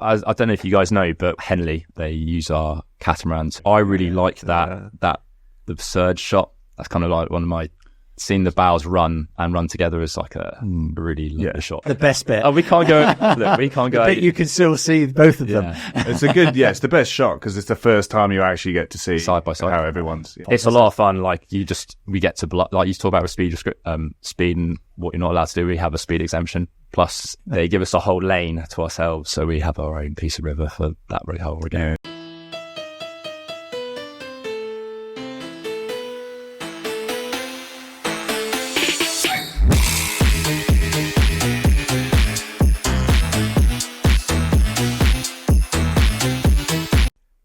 I don't know if you guys know, but Henley, they use our catamarans. I really like the surge shot. That's kind of like one of my, seeing the bows run together is like a really lovely shot. The best bit. Oh, we can't go. Look, we can't go. But you can still see both of them. It's it's the best shot because it's the first time you actually get to see side by side how everyone's. Yeah. It's a lot of fun. Like we get to like you talk about with speed and what you're not allowed to do. We have a speed exemption. Plus, they give us a whole lane to ourselves, so we have our own piece of river for that whole regatta.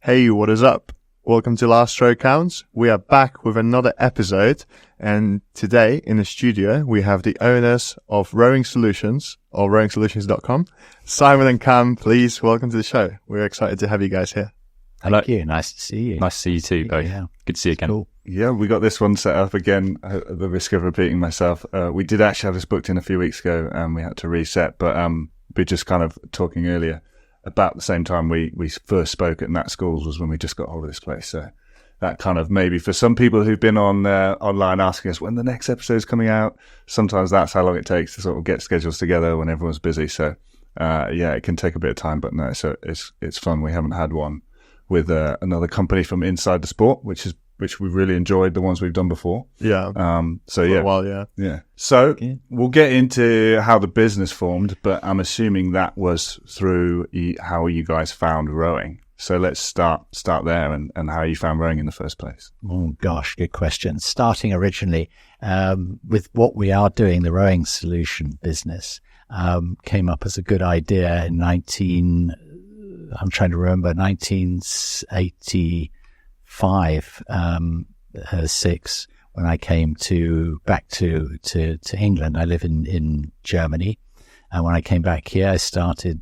Hey, what is up? Welcome to Last Stroke Counts. We are back with another episode, and today in the studio we have the owners of Rowing Solutions or rowingsolutions.com. Simon and Cam, please welcome to the show. We're excited to have you guys here. Hello. Thank you. Nice to see you. Nice to see you too, both. Yeah. Good to see you again. Cool. Yeah, we got this one set up again at the risk of repeating myself. We did actually have this booked in a few weeks ago and we had to reset, but we're just kind of talking earlier. About the same time we first spoke at Nat Schools was when we just got hold of this place. So that kind of maybe for some people who've been on online asking us when the next episode is coming out, sometimes that's how long it takes to sort of get schedules together when everyone's busy. So it can take a bit of time, but no, so it's fun. We haven't had one with another company from inside the sport, which we really enjoyed the ones we've done before. Yeah. So yeah. Well, Yeah. So we'll get into how the business formed, but I'm assuming that was through how you guys found rowing. So let's start there and how you found rowing in the first place. Oh gosh, good question. Starting originally with what we are doing, the Rowing Solution business came up as a good idea in 1985, 6, when I came back to England. I live in Germany. And when I came back here, I started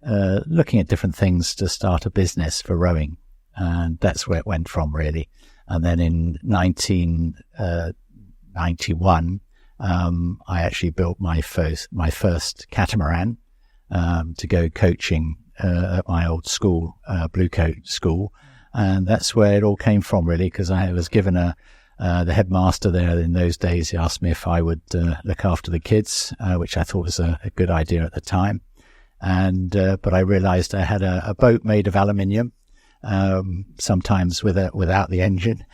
looking at different things to start a business for rowing. And that's where it went from, really. And then in 1991, I actually built my first catamaran to go coaching at my old school, Bluecoat School. And that's where it all came from, really, because I was given the headmaster there in those days. He asked me if I would look after the kids, which I thought was a good idea at the time. And but I realized I had a boat made of aluminium, sometimes without the engine.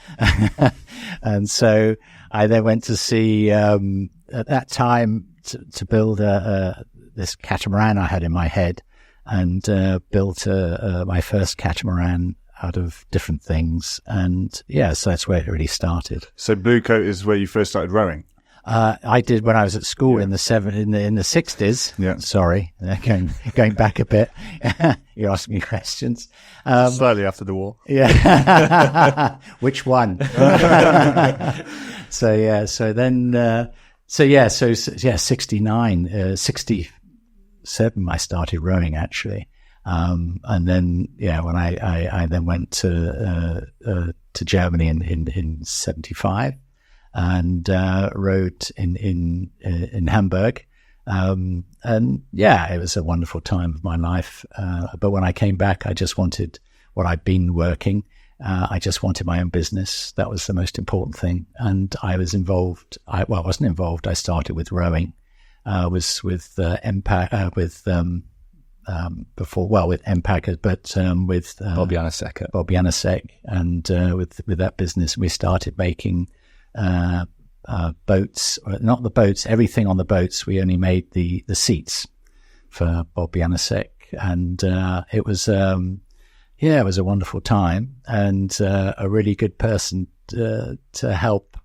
And so I then went to see at that time to build this catamaran I had in my head, and built my first catamaran out of different things. And so that's where it really started. So Bluecoat is where you first started rowing? I did when I was at school in the 60s. Yeah. Sorry, going back a bit. You're asking me questions. slightly after the war. Yeah. Which one? So 69, 67, I started rowing actually. And then, when I then went to Germany in 75 and, rowed in Hamburg. And it was a wonderful time of my life. But when I came back, I just wanted what I'd been working. I just wanted my own business. That was the most important thing. And I was involved. I wasn't involved. I started with rowing, was with MPAC, with MPAC, but with Bobby Anasek, and with that business, we started making boats. Not the boats, everything on the boats. We only made the seats for Bobby Anasek, and it was a wonderful time, and a really good person to help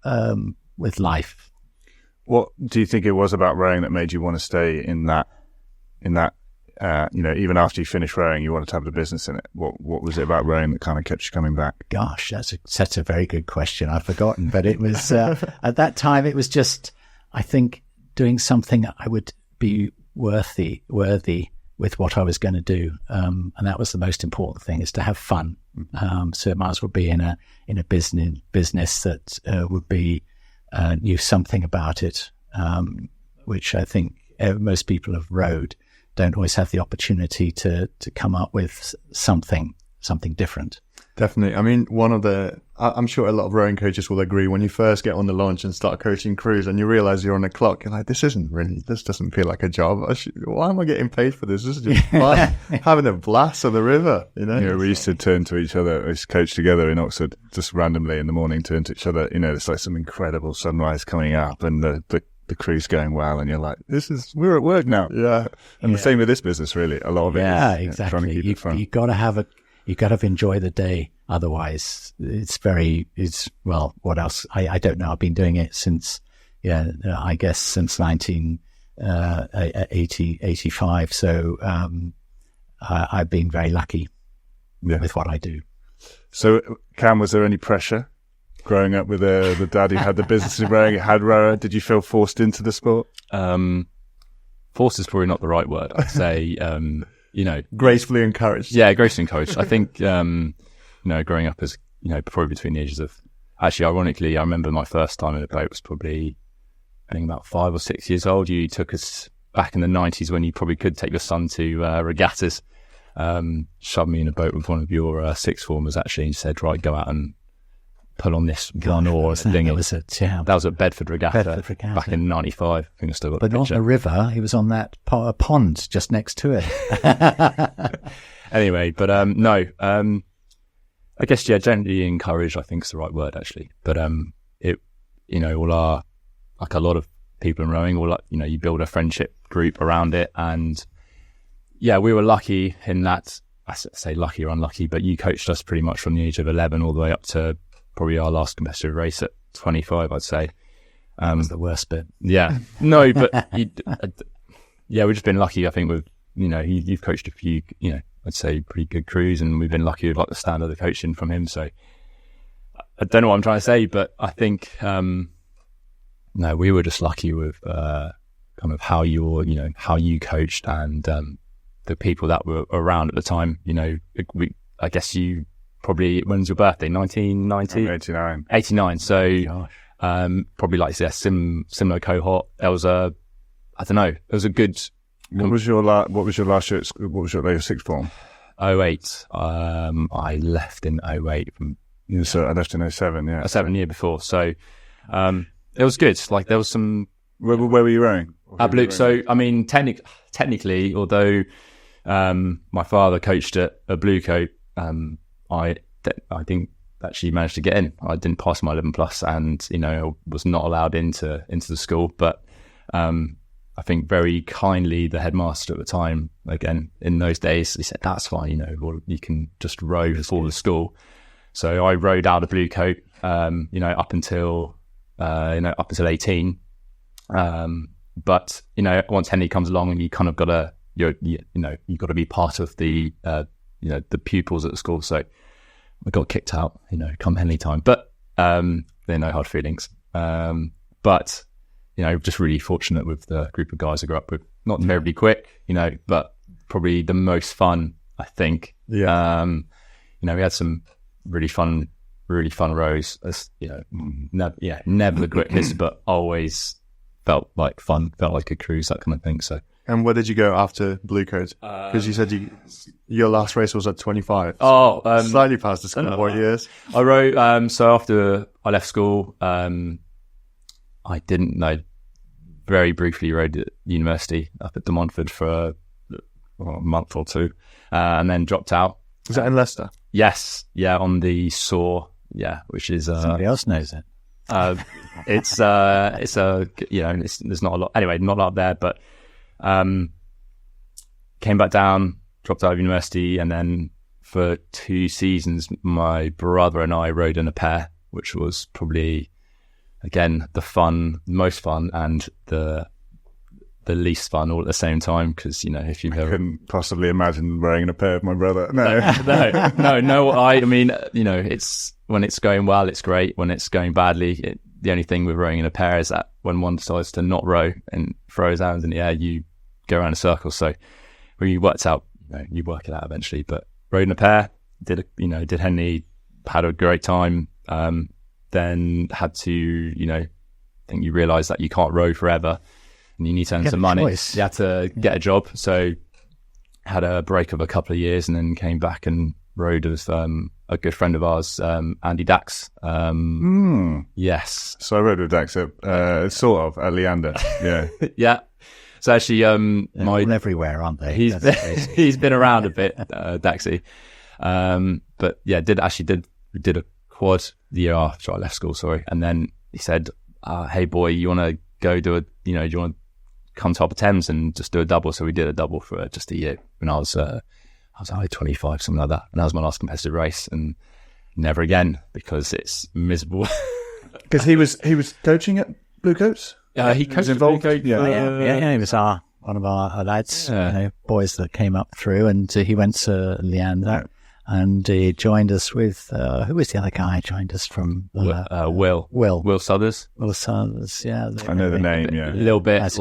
with life. What do you think it was about rowing that made you want to stay in that? Even after you finished rowing, you wanted to have the business in it. What was it about rowing that kind of kept you coming back? Gosh, that's a very good question. I've forgotten, but it was at that time. It was just, I think, doing something I would be worthy with what I was going to do, and that was the most important thing: is to have fun. So it might as well be in a business that would be knew something about it, which I think most people have rowed don't always have the opportunity to come up with something different. Definitely. I mean, I'm sure a lot of rowing coaches will agree, when you first get on the launch and start coaching crews and you realize you're on the clock, you're like, this doesn't feel like a job. Why am I getting paid for this? This is just fun. Having a blast on the river, you know? Yeah, we used to turn to each other, we used to coach together in Oxford, just randomly in the morning, turn to each other. You know, it's like some incredible sunrise coming up and the crew's going well, and you're like, we're at work now. Yeah. And the same with this business, really. A lot of it is exactly. trying to keep it fun. You've got to enjoy the day. Otherwise, what else? I don't know. I've been doing it since 1985. So, I've been very lucky with what I do. So, Cam, was there any pressure growing up with the dad who had the business in rowing, had rower? Did you feel forced into the sport? Forced is probably not the right word. I'd say, gracefully encouraged. Yeah, gracefully encouraged. I think, growing up as, probably between the ages of, actually, ironically, I remember my first time in a boat was probably, I think, about 5 or 6 years old. You took us back in the 90s when you probably could take your son to regattas, shoved me in a boat with one of your sixth formers, actually, and said, right, go out and pull on this gun or thing. That was at Bedford Regatta, back in 95. I think I still got but the not picture. the river. He was on that pond just next to it. Anyway, but no, I guess gently encouraged, I think is the right word, actually. But all our, like a lot of people in rowing, you build a friendship group around it, and we were lucky in that. I say lucky or unlucky, but you coached us pretty much from the age of 11 all the way up to probably our last competitive race at 25, I'd say. That was the worst bit. Yeah. No, but we've just been lucky, I think, with, you've coached a few, I'd say pretty good crews, and we've been lucky with like the standard of coaching from him. So I don't know what I'm trying to say, but I think, no, we were just lucky with kind of how you coached and the people that were around at the time. I guess you probably, when's your birthday? 1990? 89. 89. So probably like similar cohort. There was I don't know, it was a good. What was your last year? What was your sixth form? 08. I left in 08 from. Yeah, so I left in 07. Yeah, a 7 year before. So it was good. Like there was some. Where were you rowing? Blue. So I mean, technically, although my father coached at a Blue Coat, I didn't actually manage to get in. I didn't pass my 11 plus, and was not allowed into the school. But I think very kindly the headmaster at the time, again in those days, he said that's fine. You can just row for the school. So I rowed out of Blue Coat, up until 18. But once Henley comes along, and you kind of got to you've got to be part of the the pupils at the school. So I got kicked out, come Henley time. But there are no hard feelings. But just really fortunate with the group of guys I grew up with. Not terribly quick, but probably the most fun, I think. Yeah. We had some really fun rows. As never the quickest, but always felt like fun, felt like a cruise, that kind of thing. So. And where did you go after Blue Coat? Because you said your last race was at 25. So slightly past the schoolboy years. I rowed. So after I left school, I didn't know. Very briefly rowed at university up at De Montfort for a month or two, and then dropped out. Was that in Leicester? Yes, on the SAW, which is somebody else knows it. It's there's not a lot. Anyway, not a lot there, but came back down, dropped out of university, and then for 2 seasons, my brother and I rowed in a pair, which was probably, again, the most fun, and the least fun all at the same time. Because if you couldn't possibly imagine rowing in a pair with my brother. No. I mean, it's when it's going well, it's great. When it's going badly, the only thing with rowing in a pair is that when one decides to not row and throw his hands in the air, you go around in circles. So when you work it out eventually. But rowed in a pair, did Henley, had a great time. Then had to, I think you realise that you can't row forever, and you need to earn some money. Choice. You had to get a job. So had a break of a couple of years and then came back and rode with a good friend of ours, Andy Dax. Yes. So I rode with Dax at, sort of, at Leander. Yeah. Yeah. So actually, They're all everywhere, aren't they? he's been around a bit, Daxy. But yeah, we did a quad the year after I left school, and then he said, hey boy, you want to go do do you want to come to Upper Thames and just do a double? So we did a double for just a year when I was only 25, something like that, and that was my last competitive race, and never again, because it's miserable. Because he was coaching at Bluecoats? He coached involved. Yeah, he was one of our lads, boys that came up through, and he went to Leander. And he joined us with, who was the other guy? Joined us from Will Suthers. Will Suthers, yeah. I know the name, yeah. A little bit. That's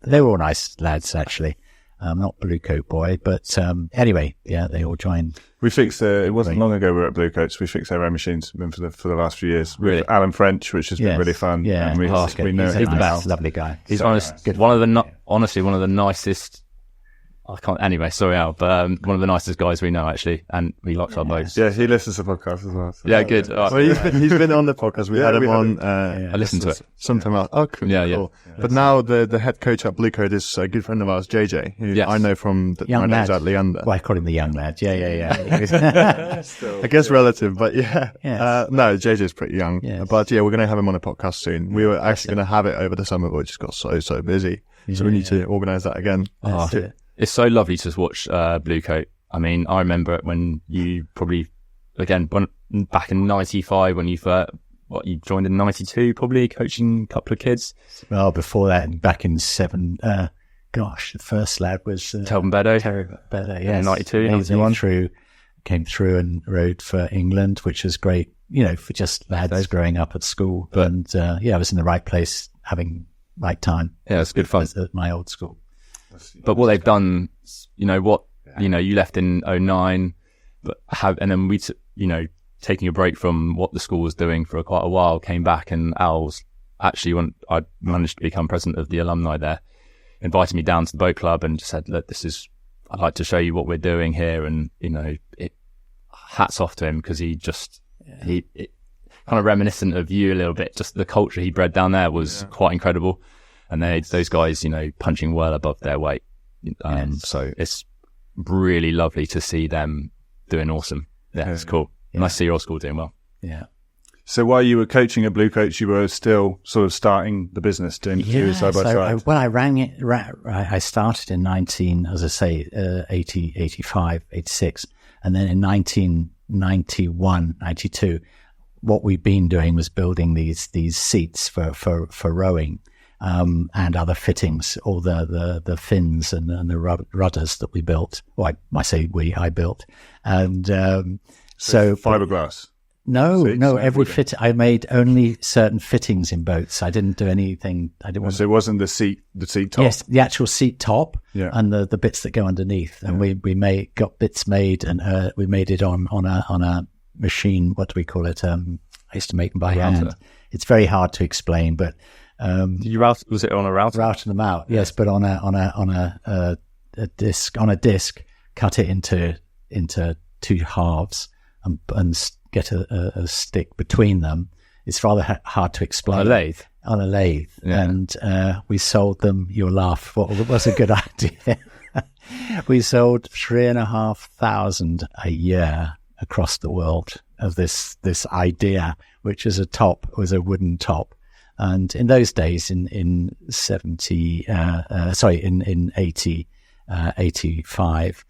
they were all nice lads, actually. Not Blue Coat Boy, but anyway, yeah, they all joined. We fixed, it wasn't long ago we were at Bluecoats. We fixed their own machines for the last few years. Really? With Alan French, which has been really fun. Yeah, and we know he's him the now. best, lovely guy. He's honestly one of the nicest. I can't. Anyway, sorry, Al, but one of the nicest guys we know, actually, and he likes our boats. Yeah, he listens to the podcast as well. So. Yeah, good. Well, he's been on the podcast. We had him on. I listened to it sometime else. Oh, cool. Yeah. Cool. But now the head coach at Bluecoat is a good friend of ours, JJ, who I know from young days at Leander. Well, I call him the young lad. Yeah. I guess relative, but yeah. Yes. No, JJ's pretty young. Yes. But yeah, we're going to have him on the podcast soon. We were actually going to have it over the summer, but we just got so busy. So we need to organise that again. It's so lovely to watch Bluecoat. I mean, I remember it when you probably, again, back in 95 when you joined in 92, probably coaching a couple of kids. Well, before that, back in the first lad was Telvin Beddoe. Terry Beddoe, yes. 92, he came through and rode for England, which was great, for just lads growing up at school. And I was in the right place, having right time. Yeah, it's good fun. At my old school. But what they've done, you left in 09, and then we, taking a break from what the school was doing for quite a while, came back, and Al's actually, when I managed to become president of the alumni there, invited me down to the boat club and just said, look, I'd like to show you what we're doing here. And, hats off to him, because he kind of reminiscent of you a little bit, just the culture he bred down there was quite incredible. And those guys, punching well above their weight. So it's really lovely to see them doing awesome. Yeah, it's cool. Yeah. Nice to see your school doing well. Yeah. So while you were coaching at Bluecoats, you were still sort of starting the business, doing two side by side. I started in 85, 86. And then in 1991, 92, what we've been doing was building these seats for rowing. And other fittings, all the fins and the rudders that we built. Well, I built. And, so fiberglass. No, every fit. I made only certain fittings in boats. I didn't do anything. So it wasn't the seat top? Yes, the actual seat top, and the bits that go underneath. And we got bits made, and we made it on a machine. What do we call it? I used to make them by hand. It's very hard to explain, but was it on a router? Routing them out, yes, but on a disc, cut it into two halves and get a stick between them. It's rather hard to explain. On a lathe. Yeah. And we sold them. You'll laugh. What was a good idea? We sold 3,500 a year across the world of this idea, which is was a wooden top. And in those days, in 85,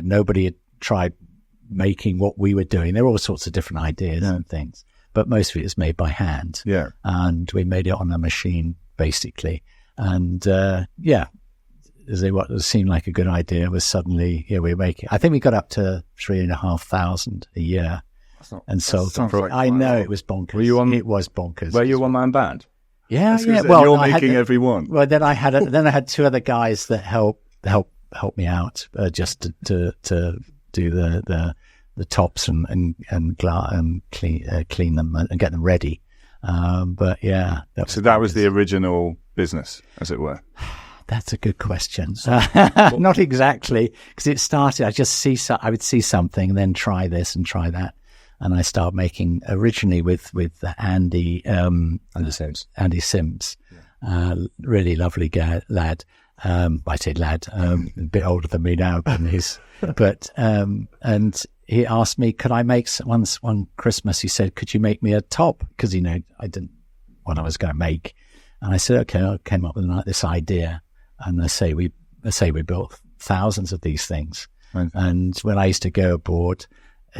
nobody had tried making what we were doing. There were all sorts of different ideas and things, but most of it was made by hand. Yeah. And we made it on a machine, basically. And, what seemed like a good idea was suddenly, I think we got up to 3,500 a year. And so I know it was bonkers. It was bonkers. Were you a one-man band? Yeah. Well, you're making every one. Well, then I had two other guys that help me out, just to do the tops and clean them and get them ready. But yeah, that was the original business, as it were. That's a good question. Not exactly, because it started. I would see something and then try this and try that, and I started making originally with Andy Sims, really lovely lad. I say lad, a bit older than me now, and he asked me, could I make one Christmas? He said, could you make me a top? Because I didn't what I was going to make, and I said, okay. I came up with this idea. And I say we built thousands of these things. Right. And when I used to go abroad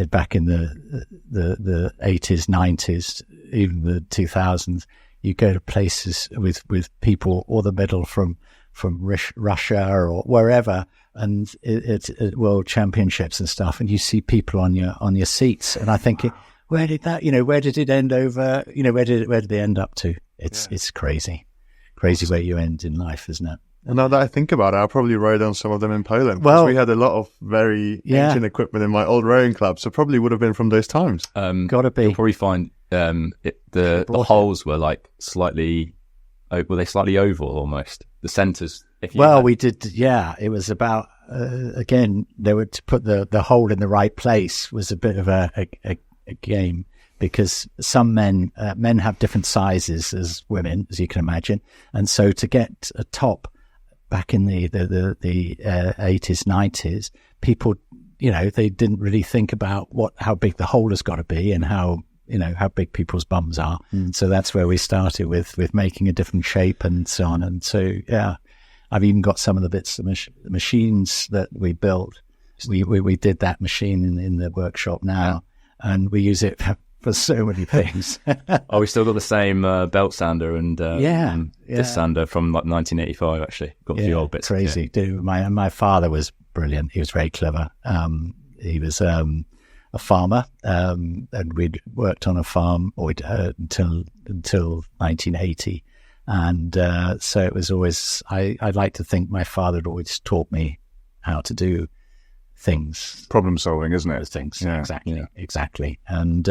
back in the 80s, 90s, even the 2000s, you go to places with people all the middle from Russia or wherever, and it's world championships and stuff, and you see people on your seats, and I think, where did it end over? Where did they end up to? It's crazy where you end in life, isn't it? And now that I think about it, I probably rode on some of them in Poland. Well, we had a lot of very ancient equipment in my old rowing club, so probably would have been from those times. Gotta be. You'll probably find the holes were like slightly oval almost. The centres. We did. Yeah, it was about again. They were to put the hole in the right place was a bit of a game. Because some men have different sizes as women, as you can imagine, and so to get a top back in the 80s, 90s, people, they didn't really think about how big the hole has got to be and how big people's bums are. So that's where we started with making a different shape and so on. And so I've even got some of the bits of the machines that we built. We did that machine in the workshop now, and we use it for so many things. We still got the same belt sander and this sander from like 1985. Actually, got a few old bits. Crazy, dude. My father was brilliant. He was very clever. He was a farmer, and we'd worked on a farm until 1980, and so it was always. I'd like to think my father had always taught me how to do things. Problem solving, isn't it? Things, exactly. And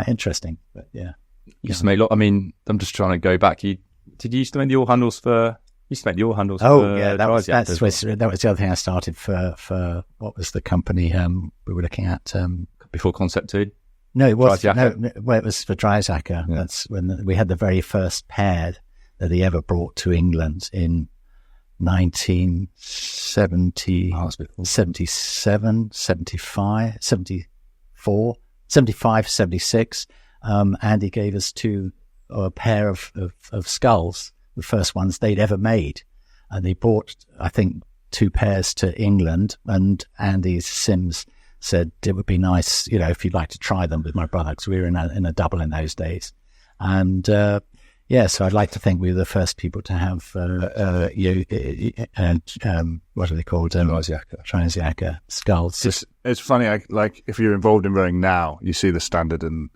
interesting. But you used to make I'm just trying to go back. You used to make the oar handles for? You used to make the oar handles. That was the other thing I started for. What was the company we were looking at before Concept 2? No, it was it was for Dreisacher. Yeah. That's when we had the very first pair that he ever brought to England in 1970, 77, 75, 74, 75, 76. Andy gave us a pair of sculls, the first ones they'd ever made. And they brought, I think, 2 pairs to England, and Andy Sims said it would be nice, if you'd like to try them with my brother, because we were in a double in those days. And, so I'd like to think we were the first people to have what are they called? Dreisacher sculls. It's funny, if you're involved in rowing now, you see the standard and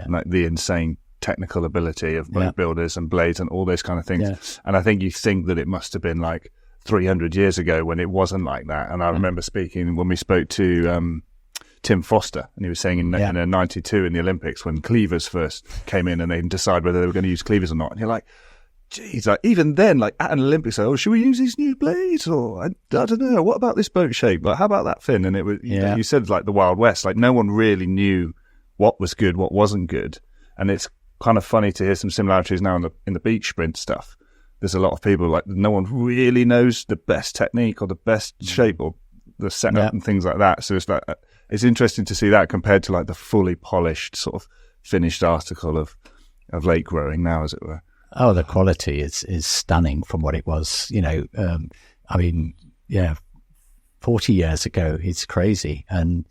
like the insane technical ability of boat builders and blades and all those kind of things. Yeah. And I think you think that it must have been like 300 years ago when it wasn't like that. And I remember when we spoke to Tim Foster, and he was saying in 92 in the Olympics when cleavers first came in and they didn't decide whether they were going to use cleavers or not. And you're like, geez, even then, at an Olympics, should we use these new blades? Or I don't know, what about this boat shape? How about that fin? And it was, you said the Wild West, no one really knew what was good, what wasn't good. And it's kind of funny to hear some similarities now in the beach sprint stuff. There's a lot of people no one really knows the best technique or the best shape or the setup and things like that. So it's interesting to see that compared to the fully polished sort of finished article of lake rowing now, as it were. Oh, the quality is stunning from what it was. 40 years ago, it's crazy. And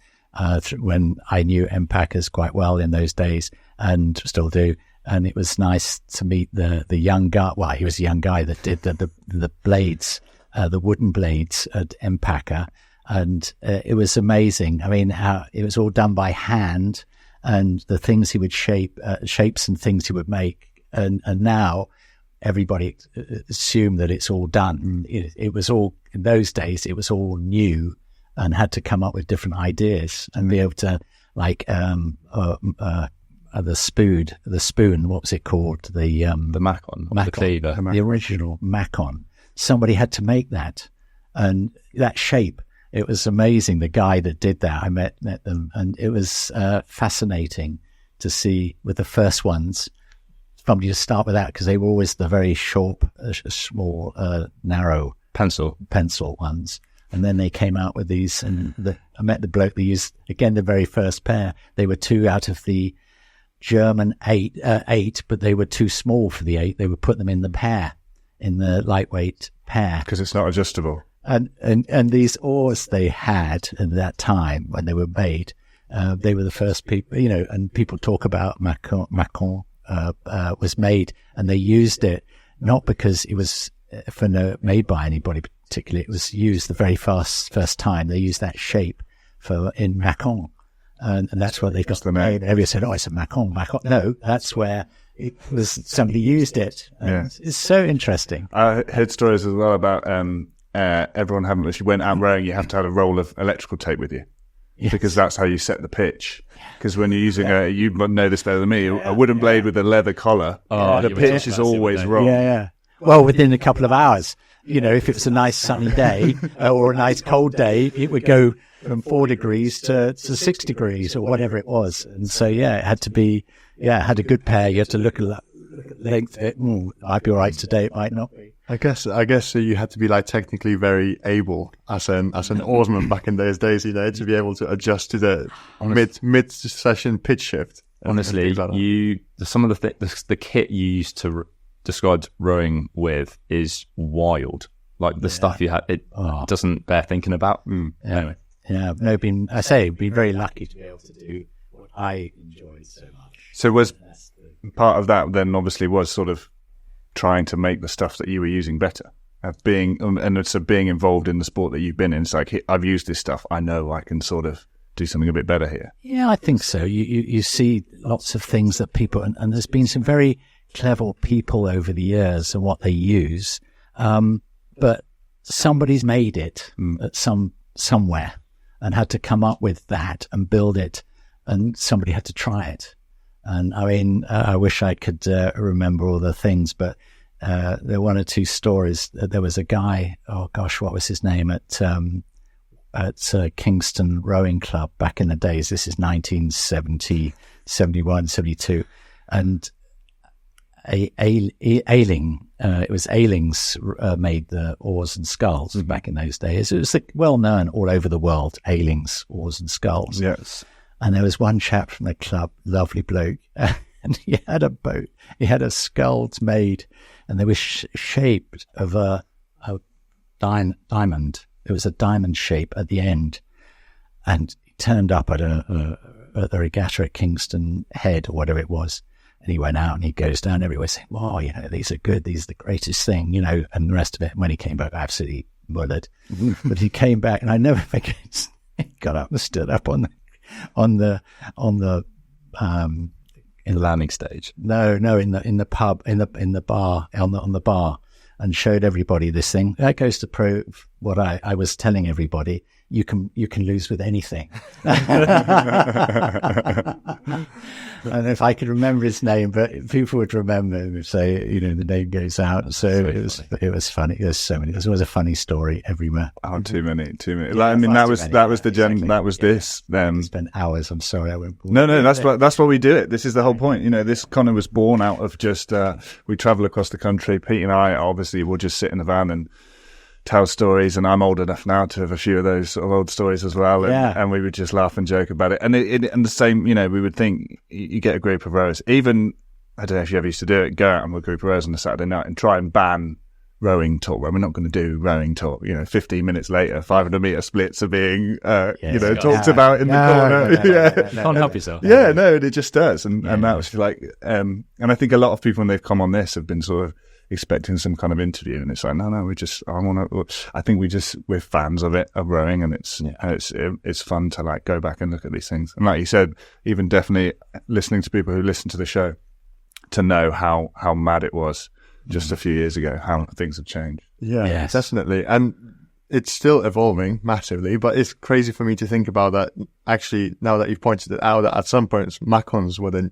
when I knew Empackers quite well in those days, and still do, and it was nice to meet the young guy. Well, he was a young guy that did the blades, the wooden blades at Empacker. And it was amazing. How it was all done by hand, and the things he would shapes and things he would make. And now everybody assumed that it's all done. It was all, in those days, it was all new and had to come up with different ideas and be able to spoon. What was it called? The Macon, Macon, the cleaver. the original Macon. Somebody had to make that, and that shape. It was amazing. The guy that did that, I met them, and it was fascinating to see with the first ones. Somebody to start with that, because they were always the very short, small, narrow Pencil. ones. And then they came out with these, and I met the bloke that used, again, the very first pair. They were 2 out of the German eight, but they were too small for the 8. They would put them in the pair, in the lightweight pair. Because it's not adjustable. And these oars they had at that time when they were made, they were the first people, and people talk about Macon was made, and they used it not because it was made by anybody particularly. It was used the very first time. They used that shape in Macon, and that's what they got the name. Everybody said, "Oh, it's a Macon." No, that's where it was. Somebody used it. It's so interesting. I heard stories as well about everyone having. If you went out rowing, you have to have a roll of electrical tape with you. Yes. Because that's how you set the pitch. Because when you're using you know this better than me, a wooden blade with a leather collar, the pitch is always wrong. Yeah. Well, within a couple of hours, if it was a nice sunny day or a nice cold day, it would go from 4 degrees to 6 degrees or whatever it was. And so, it had to be, it had a good pair. You had to look at length. It might be all right today. It might not be. I guess you had to be like technically very able as an oarsman back in those days, to be able to adjust to the mid session pitch shift. Honestly, some of the kit you used to describe rowing with is wild. Like the stuff you had, it doesn't bear thinking about. Anyway. Yeah, no, been very lucky to be able to do what I enjoyed so much. So was part of that then obviously was sort of trying to make the stuff that you were using better, being involved in the sport that you've been in. It's like, I've used this stuff, I know I can sort of do something a bit better here. Yeah, I think so. You see lots of things that people, and there's been some very clever people over the years and what they use, but somebody's made it at somewhere and had to come up with that and build it, and somebody had to try it. And I mean, I wish I could remember all the things, but there are 1 or 2 stories. There was a guy, oh gosh, what was his name, at Kingston Rowing Club back in the days. This is 1970, 71, 72. And Ailing, it was Ailings made the oars and sculls back in those days. It was well known all over the world, Ailings, oars and sculls. Yes. And there was one chap from the club, lovely bloke, and he had a boat. He had a sculls made, and they were shaped of a diamond. It was a diamond shape at the end. And he turned up at the regatta at Kingston Head or whatever it was. And he went out and he goes down everywhere saying, "Wow, these are good. These are the greatest thing," and the rest of it. When he came back, absolutely mullered. But he came back, and I never forget, he got up and stood up on the in the landing stage. No, in the pub, in the bar, on the bar, and showed everybody this thing. That goes to prove what I was telling everybody. You can lose with anything. And if I could remember his name, but people would remember him if the name goes out. So it was funny. There's so many. There's always a funny story everywhere. Oh, too many. Yeah, I mean, that was the exactly. That was this. Spent hours. I'm sorry, I won't. No. That's why we do it. This is the whole point. This kind of was born out of just we travel across the country. Pete and I obviously will just sit in the van and tell stories, and I'm old enough now to have a few of those sort of old stories as well, and we would just laugh and joke about it. And and the same, we would think you get a group of rowers, even, I don't know if you ever used to do it, go out with a group of rowers on a Saturday night and try and ban rowing talk. Well, we're not going to do rowing talk. 15 minutes later, 500-meter splits are being talked about in the corner. No. Can't help yourself. Yeah, no, it just does. And that was like, and I think a lot of people when they've come on this have been sort of expecting some kind of interview, and it's like, no, I think we're fans of it, of rowing, and it's fun to like go back and look at these things. And like you said, even definitely listening to people who listen to the show to know how mad it was just a few years ago, how things have changed. Yeah, definitely. And it's still evolving massively, but it's crazy for me to think about that. Actually, now that you've pointed it out, that at some points Macons were the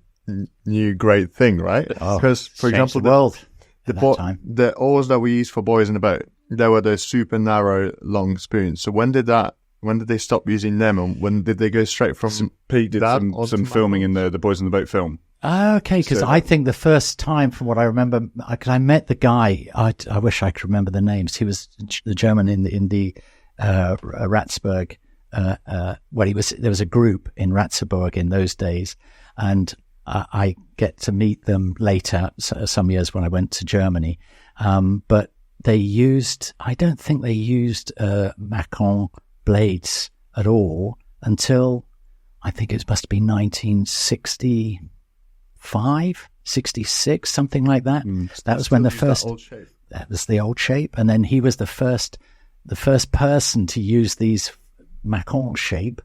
new great thing, right? Oh, Because, for changed example, the world the at that time. the oars that we used for boys in the boat, they were the super narrow, long spoons. So when did they stop using them, and when did they go straight from Pete did that some onto filming in the Boys in the Boat film. Okay, because So- I think the first time, from what I remember, because I met the guy, I wish I could remember the names. He was the German in the Ratzeburg. There was a group in Ratzeburg in those days, and I get to meet them later, some years when I went to Germany. But I don't think they used Macon blades at all until I think it must have been 1965, 66, something like that. That was when the first, that was the old shape. And then he was the first person to use these Macon shape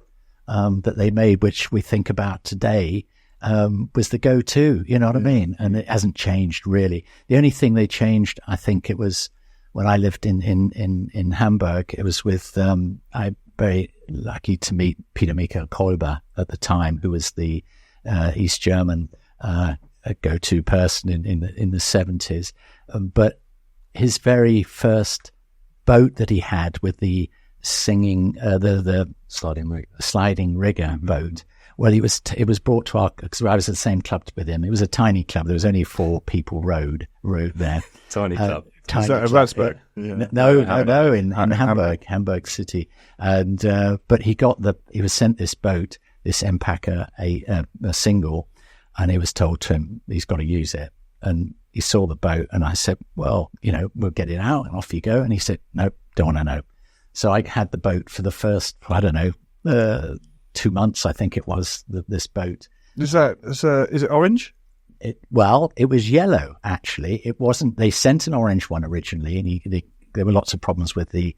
that they made, which we think about today, was the go-to, you know what I mean? And it hasn't changed really. The only thing they changed, I think it was when I lived in Hamburg, it was with, I'm very lucky to meet Peter Michael Kolber at the time, who was the East German go-to person in the 70s. But his very first boat that he had with the singing, the sliding rigger boat. Well, it was brought to our, because I was at the same club with him. It was a tiny club. There was only 4 people rowed there. Tiny club. Is that at Ratzeburg? No, in Hamburg City. And, but he was sent this boat, this Empacher, a single, and he was told to him, he's got to use it. And he saw the boat, and I said, well, we'll get it out, and off you go. And he said, no, don't want to know. So I had the boat for the first, 2 months, I think it was, this boat. Is it orange? It was yellow, actually. It wasn't, they sent an orange one originally, and there were lots of problems with the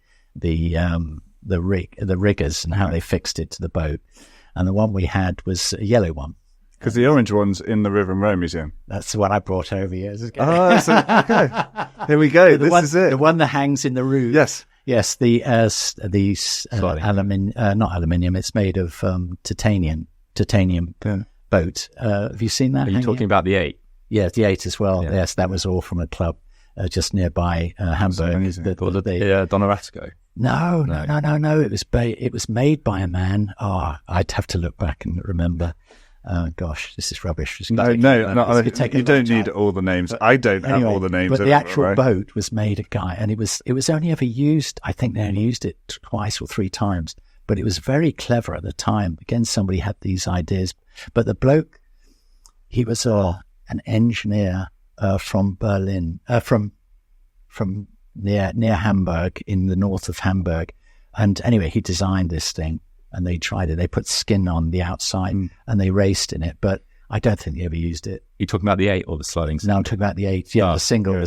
riggers and how they fixed it to the boat. And the one we had was a yellow one. Because the orange one's in the River and Row Museum. That's the one I brought over years ago. Oh, okay. Here we go. This is it. The one that hangs in the roof. Yes. Yes, the not aluminium. It's made of titanium boat. Have you seen that? Are you talking about the 8? Yeah, the 8 as well. Yeah. Yes, that was all from a club just nearby Hamburg. Donaratico. No. It was made by a man. Oh, I'd have to look back and remember. Gosh, this is rubbish. No. You don't need all the names. I don't have all the names. But the actual boat was made a guy, and it was only ever used, I think they only used it twice or 3 times, but it was very clever at the time. Again, somebody had these ideas, but the bloke, he was an engineer from Berlin, from near Hamburg, in the north of Hamburg. And anyway, he designed this thing. And they tried it. They put skin on the outside and they raced in it, but I don't think they ever used it. You're talking about the 8 or the sliding? No, I'm talking about the 8. Yeah, the single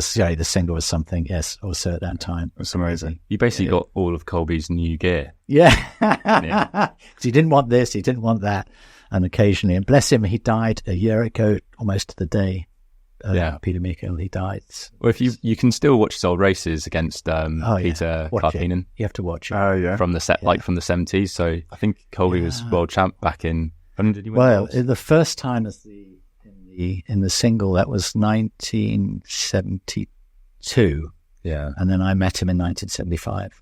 was something. Yes, also at that time. That's amazing. You basically got all of Colby's new gear. Yeah, because he didn't want this, he didn't want that, and occasionally, and bless him, he died a year ago, almost to the day. Peter Michael, he died. Well, if you can still watch his old races against Peter Watch Karpinen. it. You have to watch it. Oh, yeah. From the from the 70s. So I think Colby was world champ back in. When did he win? Well, the first time in the single, that was 1972. Yeah. And then I met him in 1975.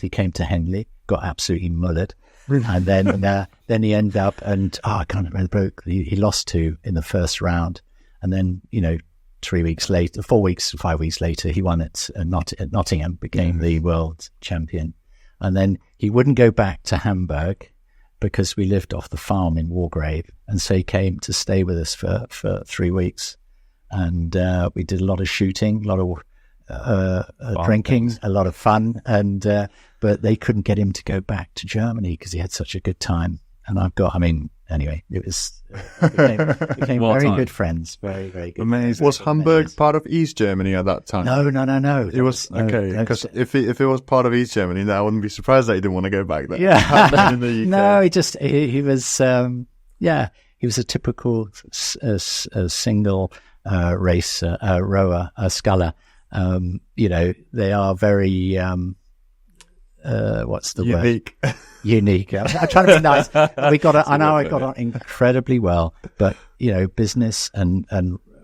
He came to Henley, got absolutely mullered. And then he ended up, and I can't remember the bloke he lost to in the first round. And then, 5 weeks later, he won at Nottingham, became the world champion. And then he wouldn't go back to Hamburg because we lived off the farm in Wargrave. And so he came to stay with us for 3 weeks. And we did a lot of shooting, a lot of drinking, a lot of fun. And but they couldn't get him to go back to Germany because he had such a good time. And anyway, it was became very good friends, very, very good. Amazing. Was Hamburg part of East Germany at that time? No. It was okay, because if it was part of East Germany, then I wouldn't be surprised that he didn't want to go back there. Yeah, In the UK. no, he was he was a typical single race rower, sculler. They are very what's the word? Unique. Unique. I'm trying to be nice. I got on incredibly well, but business and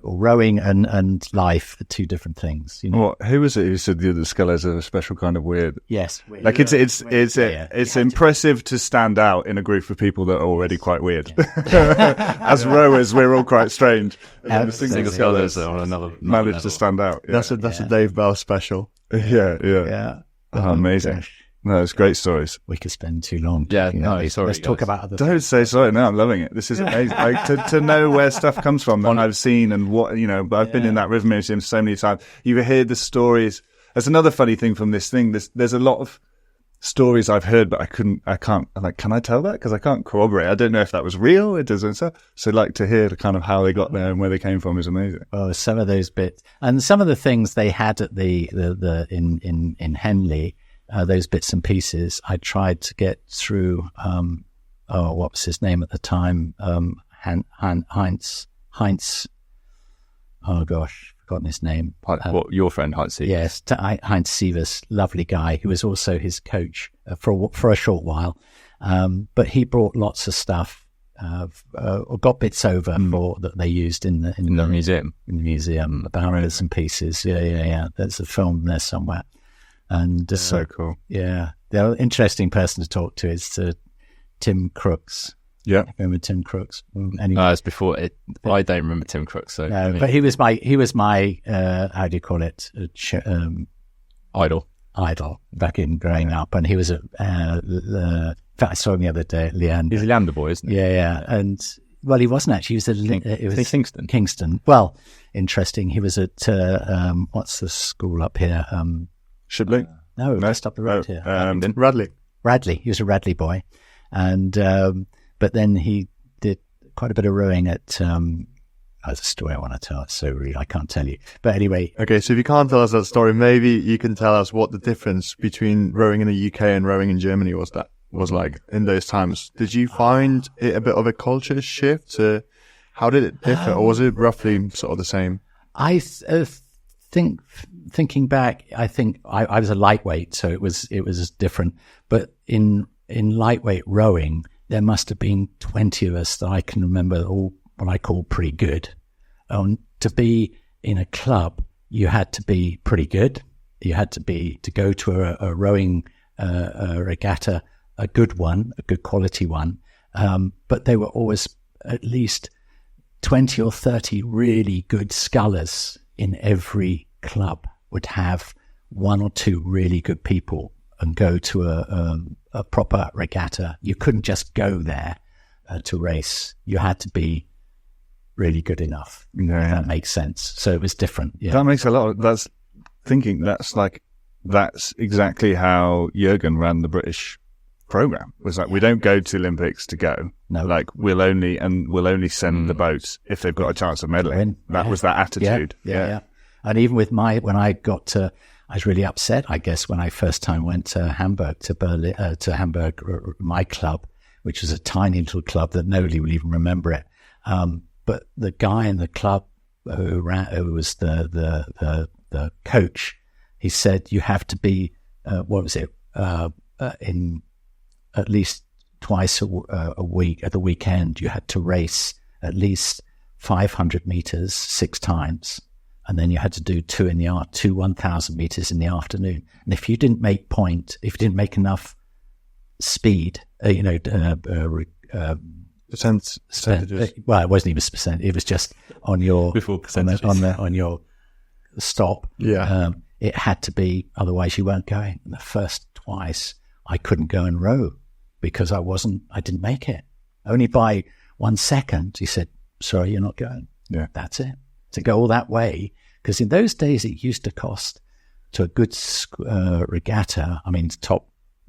rowing and life are two different things. Who was it who said the scullers are a special kind of weird? Yes, like it's impressive to stand out in a group of people that are already quite weird. As rowers, we're all quite strange. Single scullers are on another managed to stand out. Yeah. That's a Dave Bell special. Yeah. Oh, amazing. Gosh. No, it's great stories. We could spend too long. Yeah, Let's talk about other Don't things. say sorry. No, I'm loving it. This is amazing. to know where stuff comes from that I've seen and what, I've been in that river museum so many times. You hear the stories. That's another funny thing from this thing. There's a lot of stories I've heard, but can I tell that? Because I can't corroborate. I don't know if that was real. It doesn't. So like to hear the kind of how they got there and where they came from is amazing. Oh, some of those bits and some of the things they had at the in Henley. Those bits and pieces, I tried to get through. What was his name at the time? Heinz. Oh gosh, forgotten his name. What your friend Heinz? Yes, Heinz Sievers, lovely guy, who was also his coach for a short while. But he brought lots of stuff, or got bits over that they used in the museum. In the museum, about bits and pieces. Yeah. There's a film there somewhere. And so cool. Yeah. The interesting person to talk to is Tim Crooks. Yeah. Remember Tim Crooks? Anyway. It's before it. I don't remember Tim Crooks. So no, but he was my how do you call it? Idol back in growing up, and he was in fact, I saw him the other day at Leander. He's a Leander boy, isn't he? Yeah. And well, he wasn't actually. He was Kingston. Kingston. Well, interesting. He was at what's the school up here? Shipley? No, just up the road here. Radley. He was a Radley boy. And, but then he did quite a bit of rowing at, that's a story I want to tell. It's so real, I can't tell you. But anyway. Okay, so if you can't tell us that story, maybe you can tell us what the difference between rowing in the UK and rowing in Germany was like in those times. Did you find it a bit of a culture shift? How did it differ? Or was it roughly sort of the same? Thinking back, I think I was a lightweight, so it was different. But in lightweight rowing, there must have been 20 of us that I can remember, all what I call pretty good. To be in a club, you had to be pretty good. You had to go to a rowing regatta, a good one, a good quality one. But they were always at least 20 or 30 really good scullers in every club. Would have one or two really good people and go to a proper regatta. You couldn't just go there to race. You had to be really good enough. If that makes sense. So it was different. Yeah. That makes a lot of, that's exactly how Jürgen ran the British program. It was like, we don't go to Olympics to go. No. Like we'll only send the boats if they've got a chance of medaling. That was that attitude. Yeah. And even with when I got to, I was really upset, I guess, when I first time went to Hamburg, to Hamburg, my club, which was a tiny little club that nobody will even remember it. But the guy in the club who was the coach, he said, you have to be, in at least twice a week, at the weekend, you had to race at least 500 meters 6 times. And then you had to do 2 1,000 meters in the afternoon. And if you didn't make if you didn't make enough speed, percentages. Well, it wasn't even percent. It was just on your before percentages on your stop. Yeah. It had to be, otherwise you weren't going. And the first twice I couldn't go and row because I didn't make it. Only by 1 second he said, "Sorry, you're not going." Yeah, that's it. To go all that way, because in those days it used to cost to a good regatta. I mean,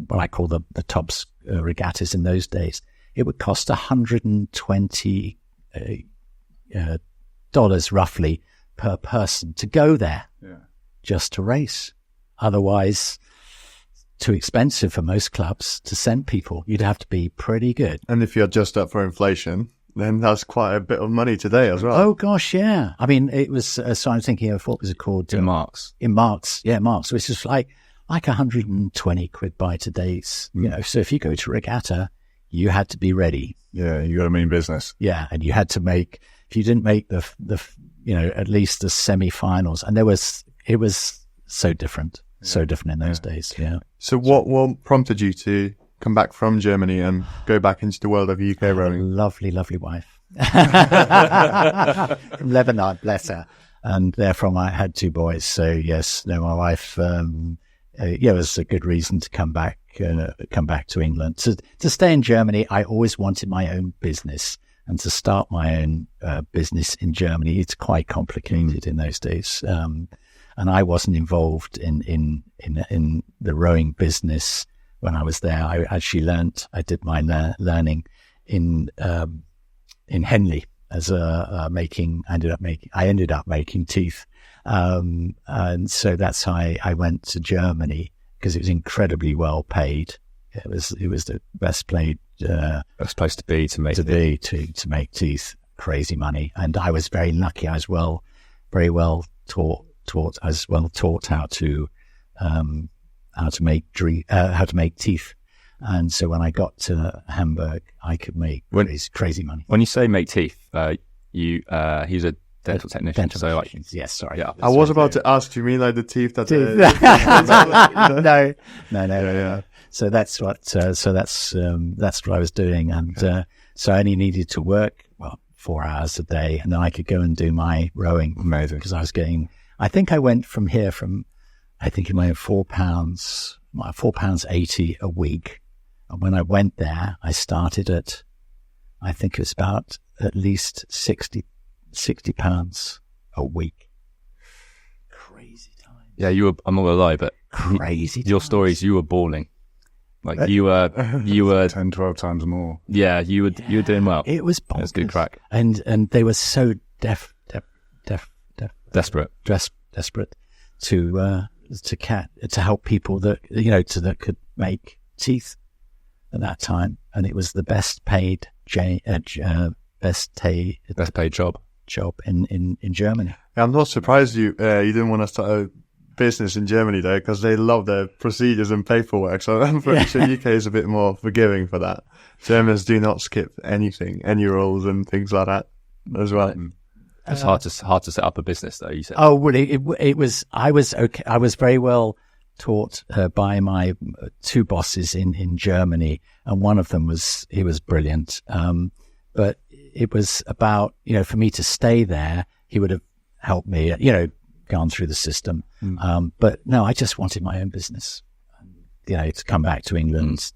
what I call the top regattas in those days, it would cost $120 roughly per person to go there, just to race. Otherwise, too expensive for most clubs to send people. You'd have to be pretty good. And if you adjust that for inflation, then that's quite a bit of money today as well. Oh gosh, yeah. I mean, it was. So I'm thinking of what was it called? In marks. In marks, yeah, marks. Which is like like 120 quid by today's, so if you go to regatta, you had to be ready. Yeah, you got to mean business. Yeah. And you had to make, if you didn't make the at least the semi-finals, and it was so different in those days. Yeah. So what prompted you to come back from Germany and go back into the world of UK rowing? Lovely wife. From Lebanon, bless her. And therefrom I had 2 boys. So yes, my wife, it was a good reason to come back to England. To stay in Germany, I always wanted my own business, and to start my own business in Germany, it's quite complicated in those days. And I wasn't involved in the rowing business when I was there. I actually I did my learning in Henley as I ended up making teeth. And so that's how I went to Germany, because it was incredibly well paid. It was the best paid, best place to be to make teeth. Crazy money. And I was very lucky. I was very well taught. I was well taught how to make teeth. And so when I got to Hamburg, I could make crazy money. When you say make teeth, he's a dental technician. Yes, sorry. Yeah. I was about to ask, do you mean like the teeth that? No. Yeah. So that's what I was doing, and so I only needed to work 4 hours a day, and then I could go and do my rowing. Amazing. Because I was getting. I think I went from here I think it made £4.80 a week. And when I went there, I started at, I think it was about at least £60 a week. Crazy time. Yeah, I'm not gonna lie, but crazy. Your stories, you were balling. Like you were 10, 12 times more. Yeah, you were doing well. It was bonkers. It was good crack. And they were so desperate to help people that could make teeth at that time, and it was the best paid job in Germany. I'm not surprised you didn't want to start a business in Germany though, because they love their procedures and paperwork. So I'm pretty sure UK is a bit more forgiving for that. Germans do not skip anything, any rules and things like that as well. It's hard to set up a business, though. You said. Oh, well, it was. I was okay. I was very well taught by my 2 bosses in Germany, and one of them was brilliant. But it was about for me to stay there. He would have helped me, gone through the system. But no, I just wanted my own business. To come back to England,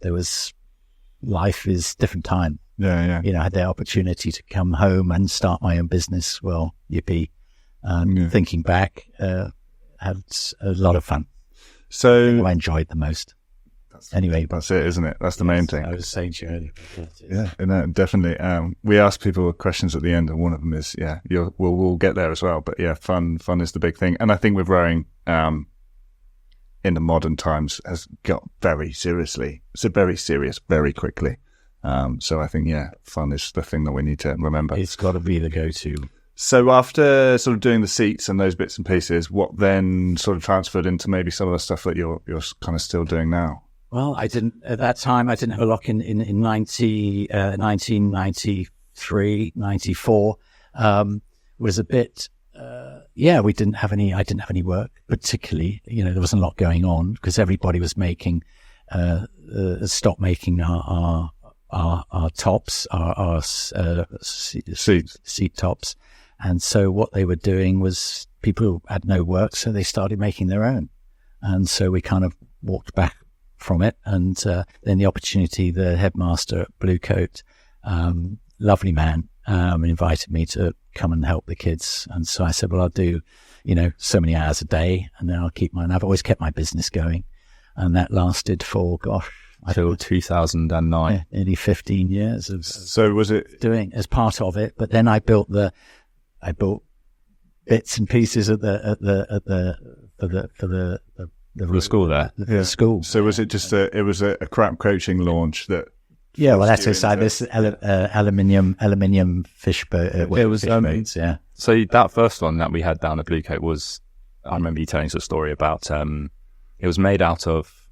life is different time. Yeah. I had the opportunity to come home and start my own business. Well, yippee. Thinking back, had a lot of fun. So I enjoyed the most. Anyway, that's it, isn't it? That's the main thing. I was saying to you earlier. Yeah, no, definitely. We ask people questions at the end, and one of them is, we'll get there as well. But yeah, fun is the big thing. And I think with rowing, in the modern times has got very serious very quickly. So I think, fun is the thing that we need to remember. It's got to be the go-to. So after sort of doing the seats and those bits and pieces, what then sort of transferred into maybe some of the stuff that you're kind of still doing now? Well, at that time, I didn't have a lock in 1993, 94. Was a bit, I didn't have any work particularly. There wasn't a lot going on because everybody was stopped making our tops, our seat tops. And so what they were doing was people had no work, so they started making their own. And so we kind of walked back from it. And then the opportunity, the headmaster at Bluecoat, lovely man, invited me to come and help the kids. And so I said, well, I'll do, so many hours a day, and then I've always kept my business going. And that lasted for, until 2009. Nearly 15 years of so was it doing as part of it. But then I built bits and pieces for the school there. The school. So was it just a crap coaching launch that? Yeah, well, that's inside this aluminium fish boat. It was fish boats, yeah. So that first one that we had down at Bluecoat was, I remember you telling us a story about it was made out of,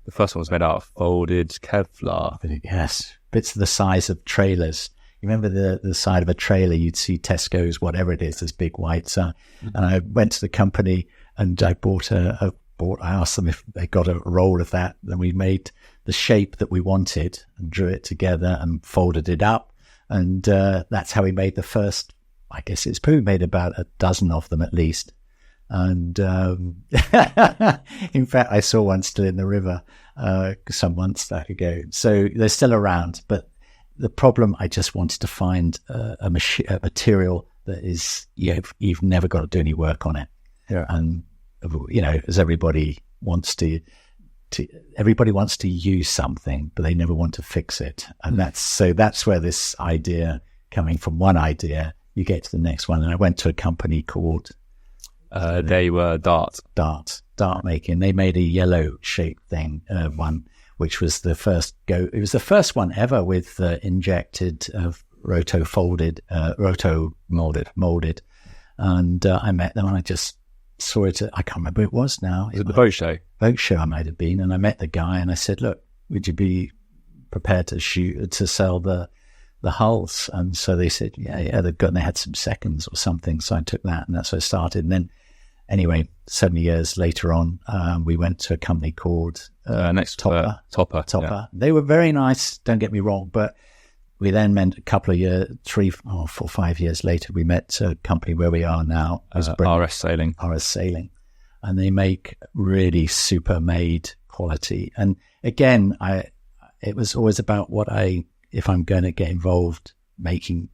the first one was made out of folded Kevlar. Yes, bits the size of trailers. You remember the side of a trailer, you'd see Tesco's, whatever it is, this big white. And I went to the company and I I asked them if they got a roll of that. Then we made the shape that we wanted and drew it together and folded it up. And that's how we made the first, I guess it's probably made about a dozen of them at least. And in fact, I saw one still in the river some months back ago. So they're still around. But the problem, I just wanted to find a material that is, you've never got to do any work on it. Yeah. And, as everybody wants to use something, but they never want to fix it. And that's where this idea, coming from one idea, you get to the next one. And I went to a company called They were Dart making. They made a yellow shaped thing, one, which was the first it was the first one ever with injected roto molded. And I met them and I just saw it. I can't remember who it was now. Was it the boat show? Boat show I might have been. And I met the guy and I said, look, would you be prepared to sell the hulls? And so they said, yeah, they had some seconds or something. So I took that and that's where I started. And then anyway, 7 years later on, we went to a company called Topper. Yeah. They were very nice, don't get me wrong, but we then met a couple of years, 3, 4, 5 years later, we met a company where we are now. RS Sailing. And they make really super made quality. And again, it was always about if I'm going to get involved making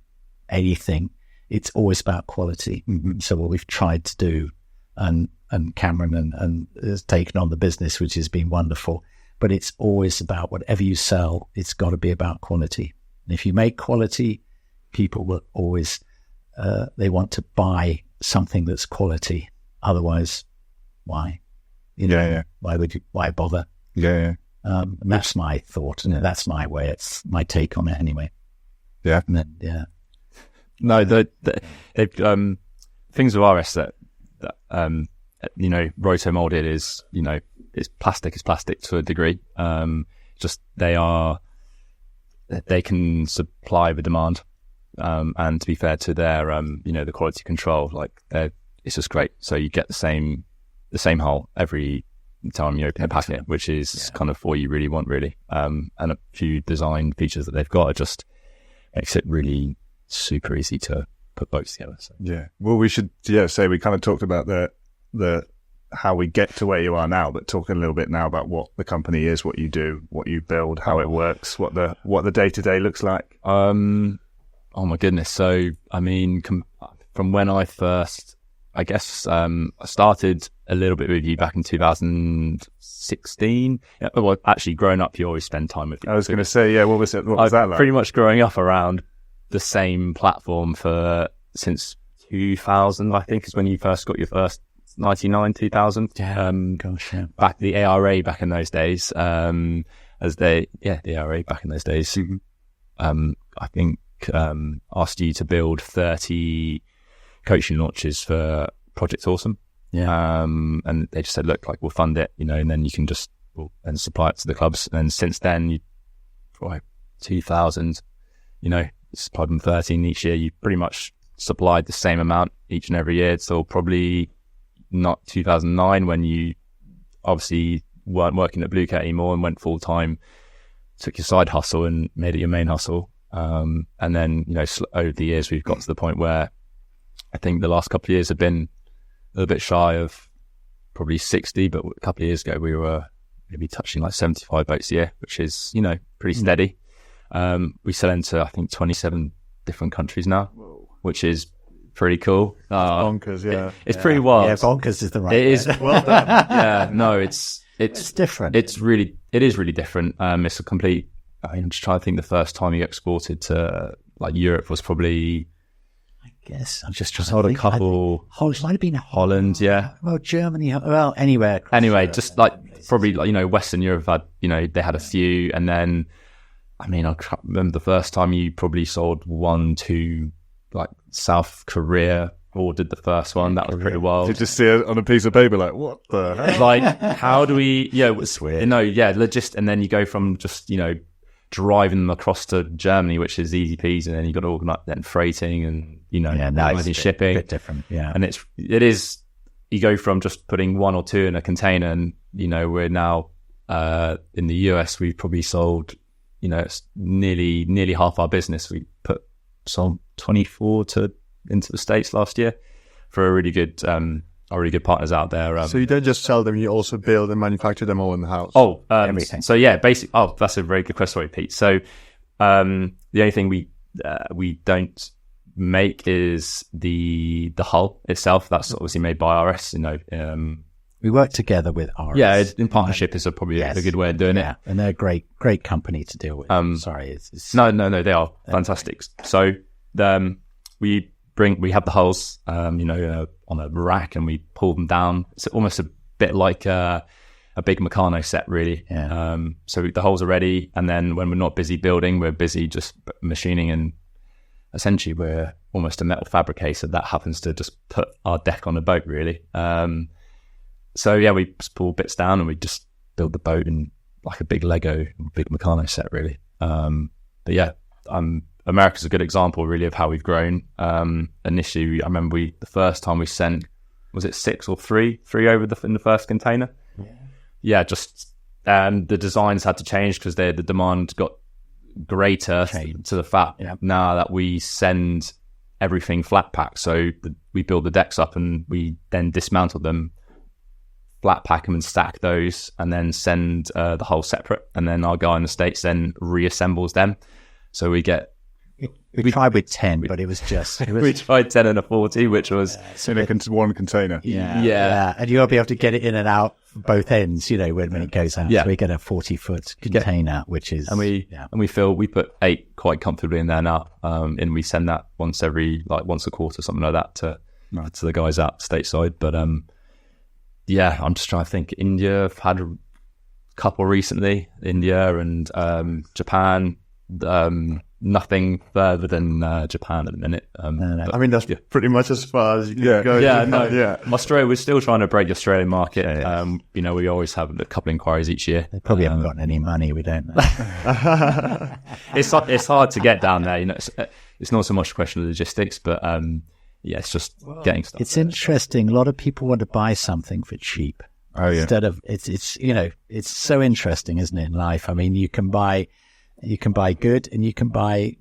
anything, it's always about quality. Mm-hmm. So what we've tried to do, and Cameron and has taken on the business, which has been wonderful, but it's always about whatever you sell, it's got to be about quality. And if you make quality, people will always, they want to buy something that's quality. Otherwise, why? Why bother? Yeah. And that's my thought, and that's my way. It's my take on it, anyway. Yeah. And then, yeah. No, they've things with RS that roto molded is it's plastic to a degree. Just they can supply the demand, and to be fair to their the quality control, it's just great. So you get the same hull every time you open a packet, which is kind of what you really want, really. And a few design features that they've got just makes it really super easy to put boats together. So. Yeah. Well, we should say we kind of talked about the how we get to where you are now, but talking a little bit now about what the company is, what you do, what you build, how it works, what the day-to-day looks like. Oh my goodness. So, I mean, from when I first, I guess, I started a little bit with you back in 2016. Yeah, well, actually, growing up, you always spend time with you. I was going to say, what was it? What was that like? Pretty much growing up around the same platform since 2000, I think, is when you first got your first 99, 2000. Yeah. Back the ARA back in those days. The ARA back in those days. Mm-hmm. I think asked you to build 30 coaching launches for Project Awesome. Yeah. And they just said, look, we'll fund it, and then you can just and supply it to the clubs. And since then, 2000, supplied them 13 each year. You pretty much supplied the same amount each and every year. So probably not 2009 when you obviously weren't working at Blue Cat anymore and went full time, took your side hustle and made it your main hustle. And then, over the years, we've got to the point where I think the last couple of years have been a little bit shy of probably 60, but a couple of years ago we were maybe touching 75 boats a year, which is, pretty steady. We sell into, I think, 27 different countries now, which is pretty cool. Bonkers, yeah. It's pretty wild. Yeah, bonkers is the right It is. Well done. Yeah, no, it's different. It is really different. It's a complete, I'm just trying to think the first time you exported to Europe was probably, I guess I'm just trying sold to a think. couple. It might have been Holland, yeah. Well, Germany. Well, anywhere. Anyway, just probably Western Europe had, they had a few, and then I can't remember the first time you probably sold one to South Korea, ordered the first one. That was pretty wild. You just see it on a piece of paper, like, what the heck? Like, how do we? Yeah, It's weird. No, yeah, and then you go from just driving them across to Germany, which is easy peasy, and then you got to organise then freighting and organising shipping. Bit different, yeah. And it is. You go from just putting 1 or 2 in a container, and we're now in the US. We've probably sold, it's nearly half our business. We sold 24 into the States last year for our really good partners out there. So you don't just sell them; you also build and manufacture them all in the house. Everything. So yeah, basically. Oh, that's a very good question, sorry, Pete. So the only thing we don't make is the hull itself. That's obviously made by RS. We work together with RS. Yeah, in partnership is probably a good way of doing it. And they're a great company to deal with. Sorry, it's No, they are fantastic. So we have the hulls, on a rack, and we pull them down. It's almost a bit like a big Meccano set, really. Yeah. So the hulls are ready, and then when we're not busy building, we're busy just machining, and essentially we're almost a metal fabricator that happens to just put our deck on a boat, really. So yeah, we just pull bits down and we just build the boat in like a big Lego, big Meccano set, really. But yeah, America's a good example, really, of how we've grown. Initially, I remember the first time we sent, was it 6 or 3 over in the first container? Yeah, just the designs had to change because the demand got greater to the fact now that we send everything flat pack. So we build the decks up and we then dismantle them, flat pack them and stack those, and then send the whole separate. And then our guy in the States then reassembles them. So we tried with 10, but it was we tried 10 and a 40, which was in one container. Yeah. And you got to be able to get it in and out both ends, when it goes out. Yeah. So we get a 40-foot container, which is... And we put 8 quite comfortably in there now. And we send that once a quarter, something like that to the guys out stateside. But I'm just trying to think. India, I've had a couple recently. India and Japan. Nothing further than Japan at the minute. No. I mean, that's pretty much as far as you can go. Yeah. Australia, we're still trying to break the Australian market. Yeah. We always have a couple of inquiries each year. They probably haven't gotten any money. We don't know. It's hard to get down there. It's not so much a question of logistics, but it's just getting stuff. It's interesting. A lot of people want to buy something for cheap. Oh yeah. Instead of it's so interesting, isn't it, in life? I mean, you can buy good and you can buy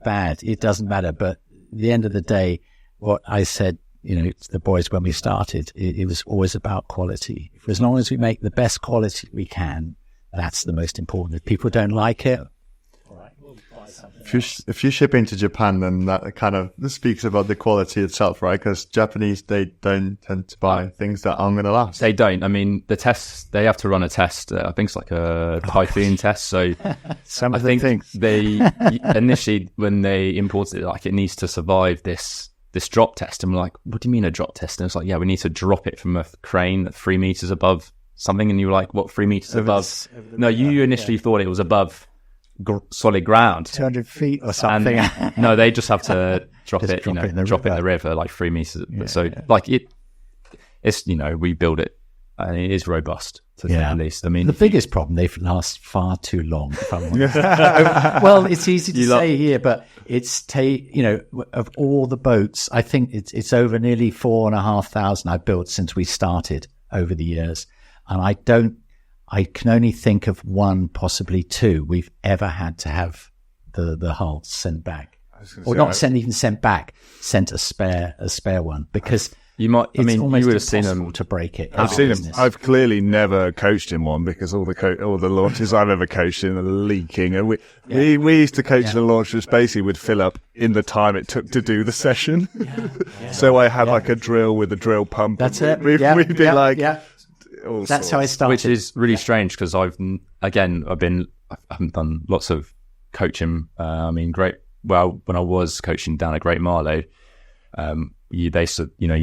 bad. It doesn't matter. But at the end of the day, what I said, to the boys when we started, it was always about quality. As long as we make the best quality we can, that's the most important. If people don't like it, all right, we'll buy something. If you ship into Japan, then that kind of speaks about the quality itself, right? Because Japanese, they don't tend to buy things that aren't going to last. They don't. I mean, the tests, they have to run a test. I think it's like a typhoon test. So Some I of the think things. they initially, when they imported it, like it needs to survive this drop test. And we're like, what do you mean a drop test? And it's like, yeah, we need to drop it from a crane 3 meters above something. And you were like, what, 3 meters above? No, you initially thought it was above solid ground, 200 feet or something. And, no, they just have to drop Just it, drop it in the drop it in river. the river like 3 meters. Like it's we build it, and it is robust to say the least. I mean, the biggest problem, they last far too long. If I'm honest. Well, it's easy to say here, but it's of all the boats, I think it's over nearly 4,500 I've built since we started over the years, and I can only think of 1, possibly 2 we've ever had to have the hull sent back, or not sent back, sent a spare one, because you might. I mean, almost you would have seen impossible them to break it. I've seen them. I've clearly never coached in one because all the launches I've ever coached in are leaking. And we used to coach in a launch which basically would fill up in the time it took to do the session. So I had like a drill with a drill pump. That's it. We'd be like, all That's how I sorts. started. which is really strange because I haven't done lots of coaching. I mean, when I was coaching down at Great Marlow, you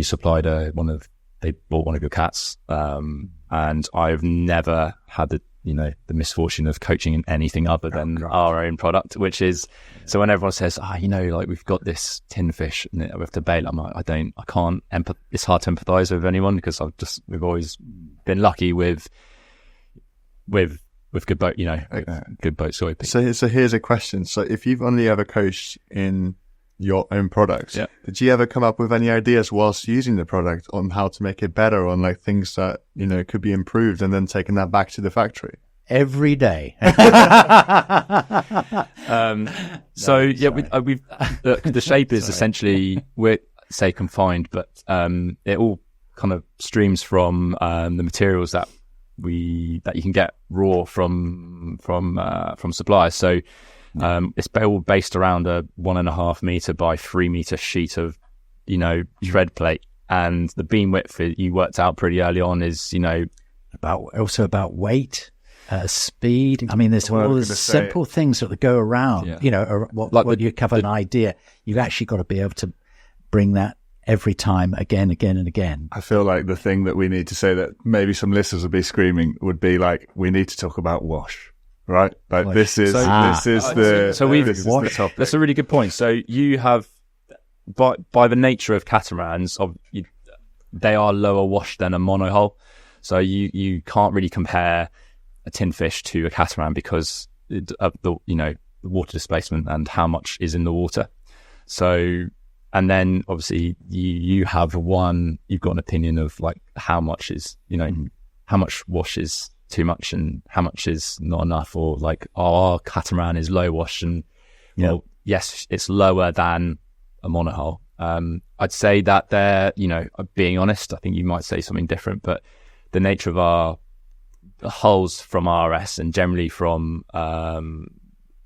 supplied they bought one of your cats, and I've never had the misfortune of coaching in anything other than our own product, which is, so when everyone says, like we've got this tin fish and we have to bail, I'm like, it's hard to empathize with anyone because we've always been lucky with good boat, good boat soy. So here's a question. So if you've only ever coached in your own products, did you ever come up with any ideas whilst using the product on how to make it better, on like things that, could be improved and then taking that back to the factory? Every day. The shape is essentially, we're say confined, but it all kind of streams from the materials that you can get raw from suppliers. So it's all based around a 1.5 meter by 3 meter sheet of shred plate, and the beam width you worked out pretty early on is about weight, speed. I mean, there's all these simple things that go around. What you cover an idea, you've actually got to be able to bring that every time, again and again. I feel like the thing that we need to say that maybe some listeners would be screaming would be like, we need to talk about wash, right? Like wash. This is the topic. That's a really good point. So you have, by the nature of catamarans, they are lower wash than a monohull. So you can't really compare a tin fish to a catamaran because of the water displacement and how much is in the water. So, and then obviously you've got an opinion of like how much is, how much wash is too much and how much is not enough, or like our catamaran is low wash and well, yes, it's lower than a monohull. I'd say that they're, being honest, I think you might say something different, but the nature of our hulls from RS and generally from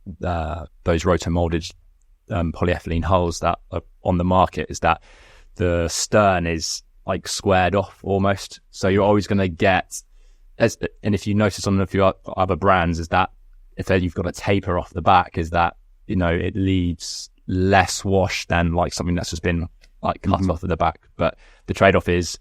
those roto-molded polyethylene hulls that are on the market is that the stern is like squared off almost. So you're always going to get, and if you notice on a few other brands, is that if you've got a taper off the back, is that, it leaves less wash than like something that's just been like cut off at the back. But the trade-off is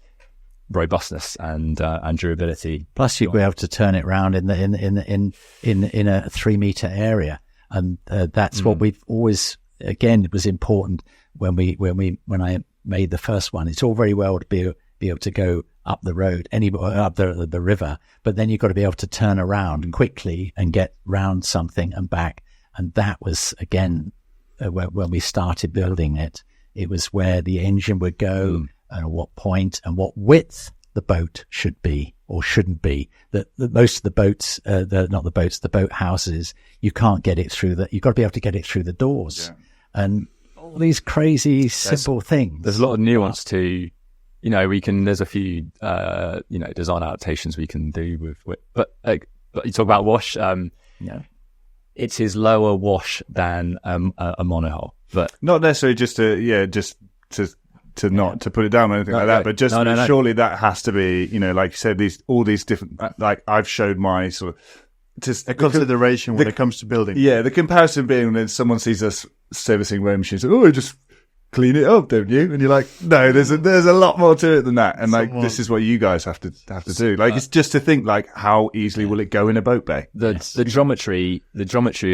robustness and durability. Plus, you'll be able to turn it around in a 3 meter area, and that's what we've always. Again, it was important when I made the first one. It's all very well to be able to go up the road, up the river, but then you've got to be able to turn around quickly and get round something and back. And that was again when we started building it. It was where the engine would go and at what point and what width the boat should be or shouldn't be. That most of the boats, the boat houses, you can't get it through you've got to be able to get it through the doors. Yeah. And all these crazy, simple things. There's a lot of nuance to, there's a few, design adaptations we can do with but you talk about wash, it is lower wash than a monohull, but not necessarily just to not to put it down or anything like that, but just surely that has to be, like you said, all these different, like I've showed my sort of just a consideration when it comes to building. Yeah, the comparison being when someone sees us servicing rowing machines, just clean it up, don't you? And you're like, no, there's a lot more to it than that. And like, this is what you guys have to do. Like, it's just to think like, how easily will it go in a boat bay? The geometry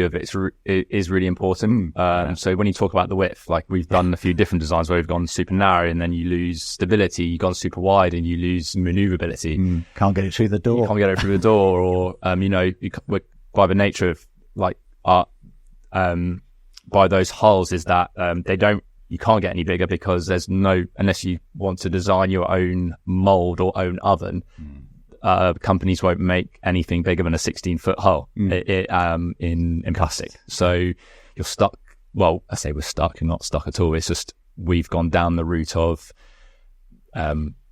of it is really important. So when you talk about the width, like we've done a few different designs where we've gone super narrow and then you lose stability. You've gone super wide and you lose maneuverability. Can't get it through the door. You can't get it through the door, or by the nature of like our by those hulls is that you can't get any bigger because there's unless you want to design your own mold or own oven, companies won't make anything bigger than a 16-foot hull in plastic. So you're stuck. Well, I say we're stuck. You're not stuck at all. It's just we've gone down the route of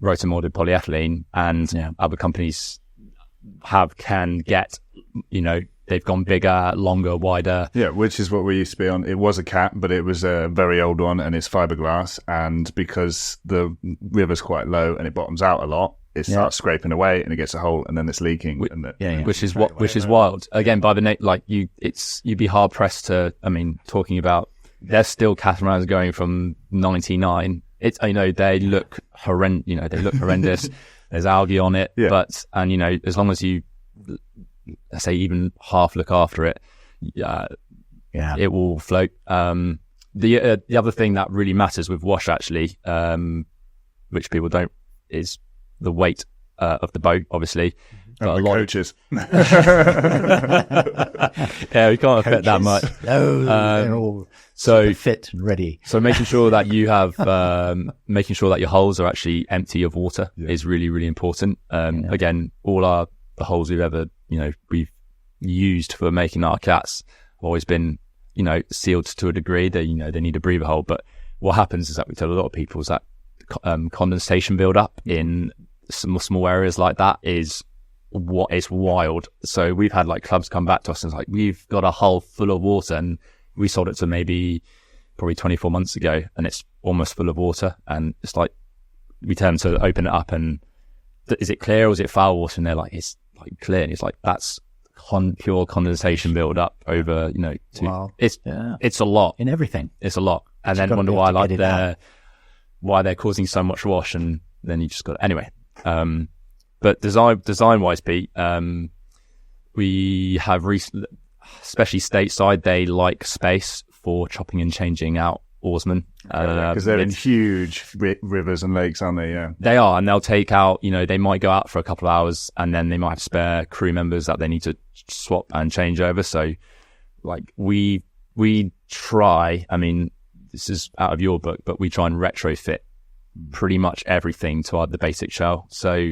roto-molded polyethylene, and other companies can get, they've gone bigger, longer, wider. Yeah, which is what we used to be on. It was a cat, but it was a very old one, and it's fiberglass. And because the river's quite low and it bottoms out a lot, it starts scraping away and it gets a hole, and then it's leaking. Which is wild. Again, by the you'd be hard pressed to. I mean, talking about there's still catamarans going from 99. They look horrendous. They look horrendous. There's algae on it, but as long as you I say even half look after it, it will float. The other thing that really matters with wash actually, which people don't, is the weight of the boat, obviously. But a lot coaches. Yeah, we can't affect that much. No, they're all so fit and ready. So making sure that you have, making sure that your holes are actually empty of water is really, really important. Again, all the holes we've used for making our cats have always been, sealed to a degree. They need a breather hole. But what happens is that we tell a lot of people is that condensation build up in some small areas like that is what is wild. So we've had like clubs come back to us and it's like, we've got a hull full of water, and we sold it to probably 24 months ago, and it's almost full of water. And it's like, we tell them to open it up and is it clear or is it foul water? And they're like, it's like clear. And it's like, that's pure condensation build up over, Wow. It's a lot in everything. It's a lot. And then wonder why they're causing so much wash. And then you just got, anyway. But design wise, Pete, we have recently, especially stateside, they like space for chopping and changing out oarsmen. Because they're in huge rivers and lakes, aren't they? Yeah. They are. And they'll take out, they might go out for a couple of hours and then they might have spare crew members that they need to swap and change over. So like we try, this is out of your book, but we try and retrofit pretty much everything to the basic shell. So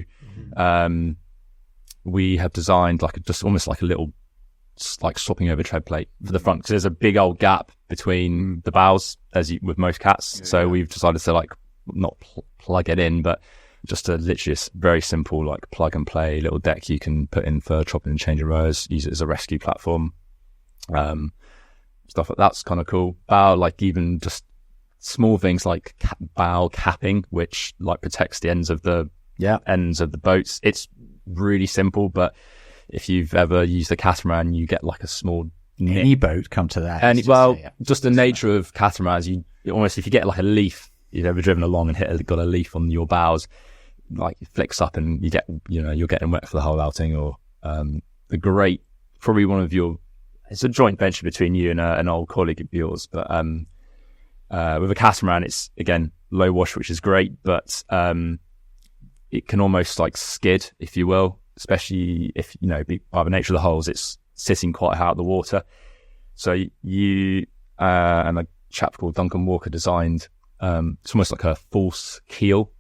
we have designed just almost like a little swapping over tread plate for the front, because there's a big old gap between the bows with most cats. So we've decided to not plug it in, but just literally a very simple plug and play little deck you can put in for chopping and changing rowers, use it as a rescue platform. Stuff like that's kind of cool. Bow, even just small things like bow capping, which protects the ends of the boats. It's really simple, but if you've ever used a catamaran, you get a small nick. Any boat come to that. And just the nature of catamarans, you almost, if you get a leaf, you've ever driven along and got a leaf on your bows, it flicks up and you get, you're getting wet for the whole outing. Or probably one of your, it's a joint venture between you and an old colleague of yours, but with a catamaran, it's again low wash, which is great, but it can almost skid, if you will, especially if by the nature of the holes, it's sitting quite high out of the water. So you and a chap called Duncan Walker designed it's almost like a false keel.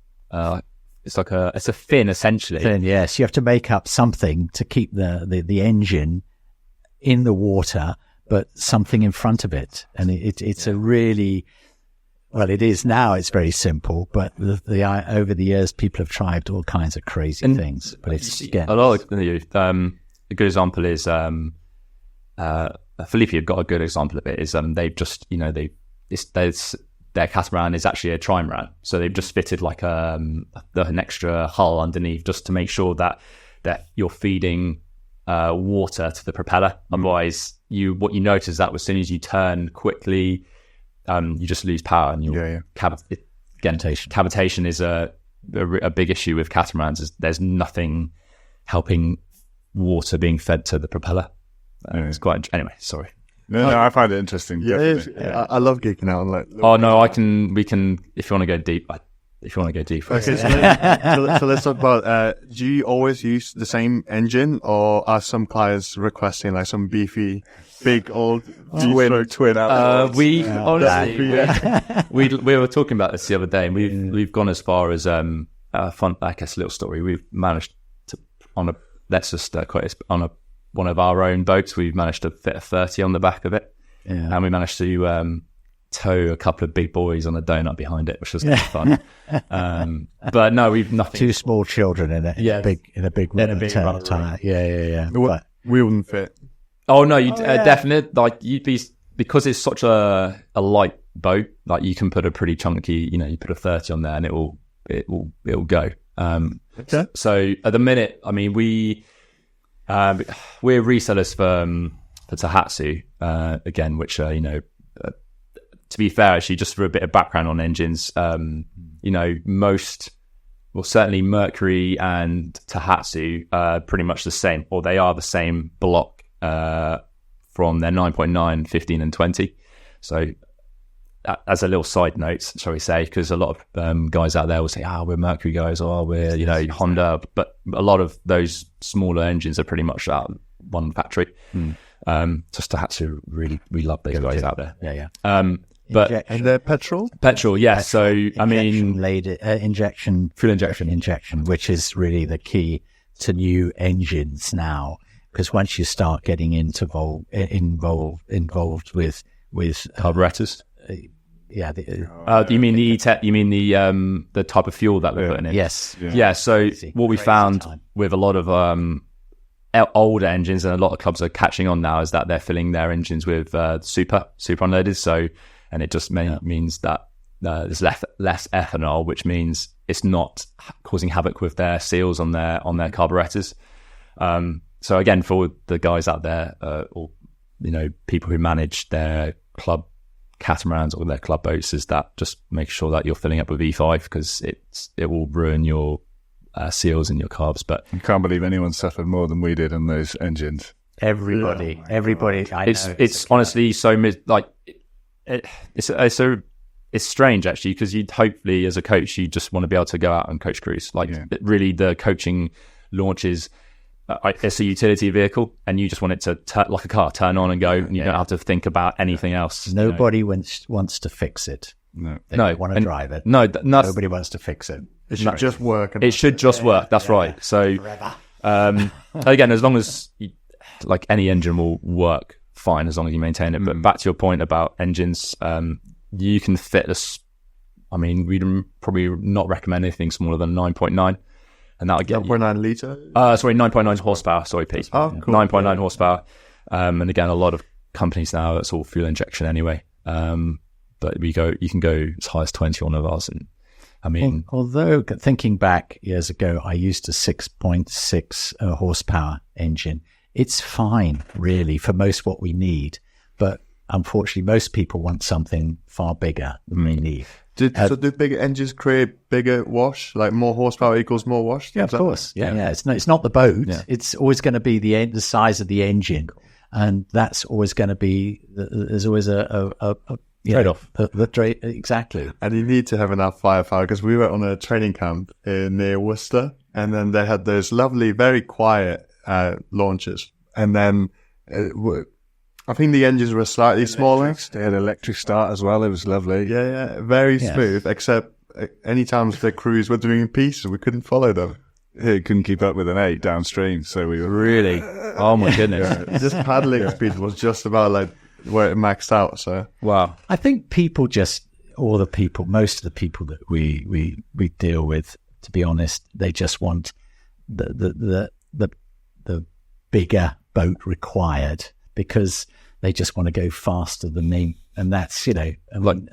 It's a fin essentially. Yes, you have to make up something to keep the engine in the water, but something in front of it. And it's a really, well, it is now, it's very simple, but over the years, people have tried all kinds of crazy things. But it's, again, a lot of a good example is, Felipe have got a good example of it, is they've just, their catamaran is actually a trimaran. So they've just fitted an extra hull underneath just to make sure that you're feeding water to the propeller. Otherwise, what you notice is that as soon as you turn quickly, you just lose power. And cavitation is a big issue with catamarans. Is there's nothing helping water being fed to the propeller. It's quite anyway. Sorry. No, I find it interesting. Yeah. I love geeking out on we can. If you want to go deep. If you want to go deeper. Okay, so let's talk about, do you always use the same engine, or are some clients requesting some beefy, big old twin out? We honestly, we were talking about this the other day, and we've gone as far as, fun, I guess, a little story. We've managed to, one of our own boats, we've managed to fit a 30 on the back of it. Yeah. And we managed to, tow a couple of big boys on a donut behind it, which was kind of fun. But no, we've nothing. 2 small children in it. Yeah, in a big tire. Yeah. We wouldn't fit. Oh no, you definitely you'd be, because it's such a light boat. You can put a pretty chunky, you put a 30 on there and it will go. Okay. So at the minute, we're resellers for Tohatsu again, which to be fair, actually, just for a bit of background on engines, well, certainly Mercury and Tohatsu are pretty much the same, or they are the same block from their 9.9, 15 and 20. So as a little side note, shall we say, because a lot of guys out there will say, we're Mercury guys, or we're, Honda, but a lot of those smaller engines are pretty much out of one factory. Just Tohatsu, really, we love those guys out there. Yeah. But And they're petrol? petrol, yeah. So I mean, fuel injection, which is really the key to new engines now. Because once you start getting involved with carburetors. You mean the E-Tech? You mean the type of fuel that they're putting in? Yes. Yeah. So what we found with a lot of older engines, and a lot of clubs are catching on now, is that they're filling their engines with super unleaded. So, and it just means that there's less ethanol, which means it's not causing havoc with their seals on their carburetors. So again, for the guys out there, or people who manage their club catamarans or their club boats, is that just make sure that you're filling up with E5, because it will ruin your seals and your carbs. But I can't believe anyone suffered more than we did on those engines. Everybody. I know. It's honestly so it's strange actually, because you'd hopefully, as a coach, you just want to be able to go out and coach crews. Really, the coaching launches. It's a utility vehicle, and you just want it to like a car, turn on and go. And you don't have to think about anything else. Nobody wants to fix it. No, They don't want to drive it. Nobody wants to fix it. It should just work. It should just work. That's right. So, again, as long as like any engine will work fine as long as you maintain it. But back to your point about engines, you can fit this. I mean, we'd probably not recommend anything smaller than 9.9. And that'll get 9.9 litre? 9.9 horsepower. Sorry, Pete. Oh, cool. 9.9 horsepower. And again, a lot of companies now, it's all fuel injection anyway. But you can go as high as 20 on one of ours. And I mean, although thinking back years ago, I used a 6.6 horsepower engine. It's fine, really, for most what we need. But unfortunately, most people want something far bigger than we need. So do bigger engines create bigger wash? Like more horsepower equals more wash? Yeah, of course. Yeah. It's not the boat. Yeah. It's always going to be the size of the engine, and that's always going to be. There's always a trade-off. Exactly. And you need to have enough firepower, because we were on a training camp near Worcester, and then they had those lovely, very quiet launches, and then. I think the engines were slightly smaller. They had electric start as well. It was lovely. Yeah. Very smooth, except any times the crews were doing pieces, we couldn't follow them. It couldn't keep up with an 8 downstream, so we were really. Oh my goodness! Just paddling speed was just about like where it maxed out. So wow. I think most of the people that we deal with, to be honest, they just want the bigger boat required, because they just want to go faster than me. And that's,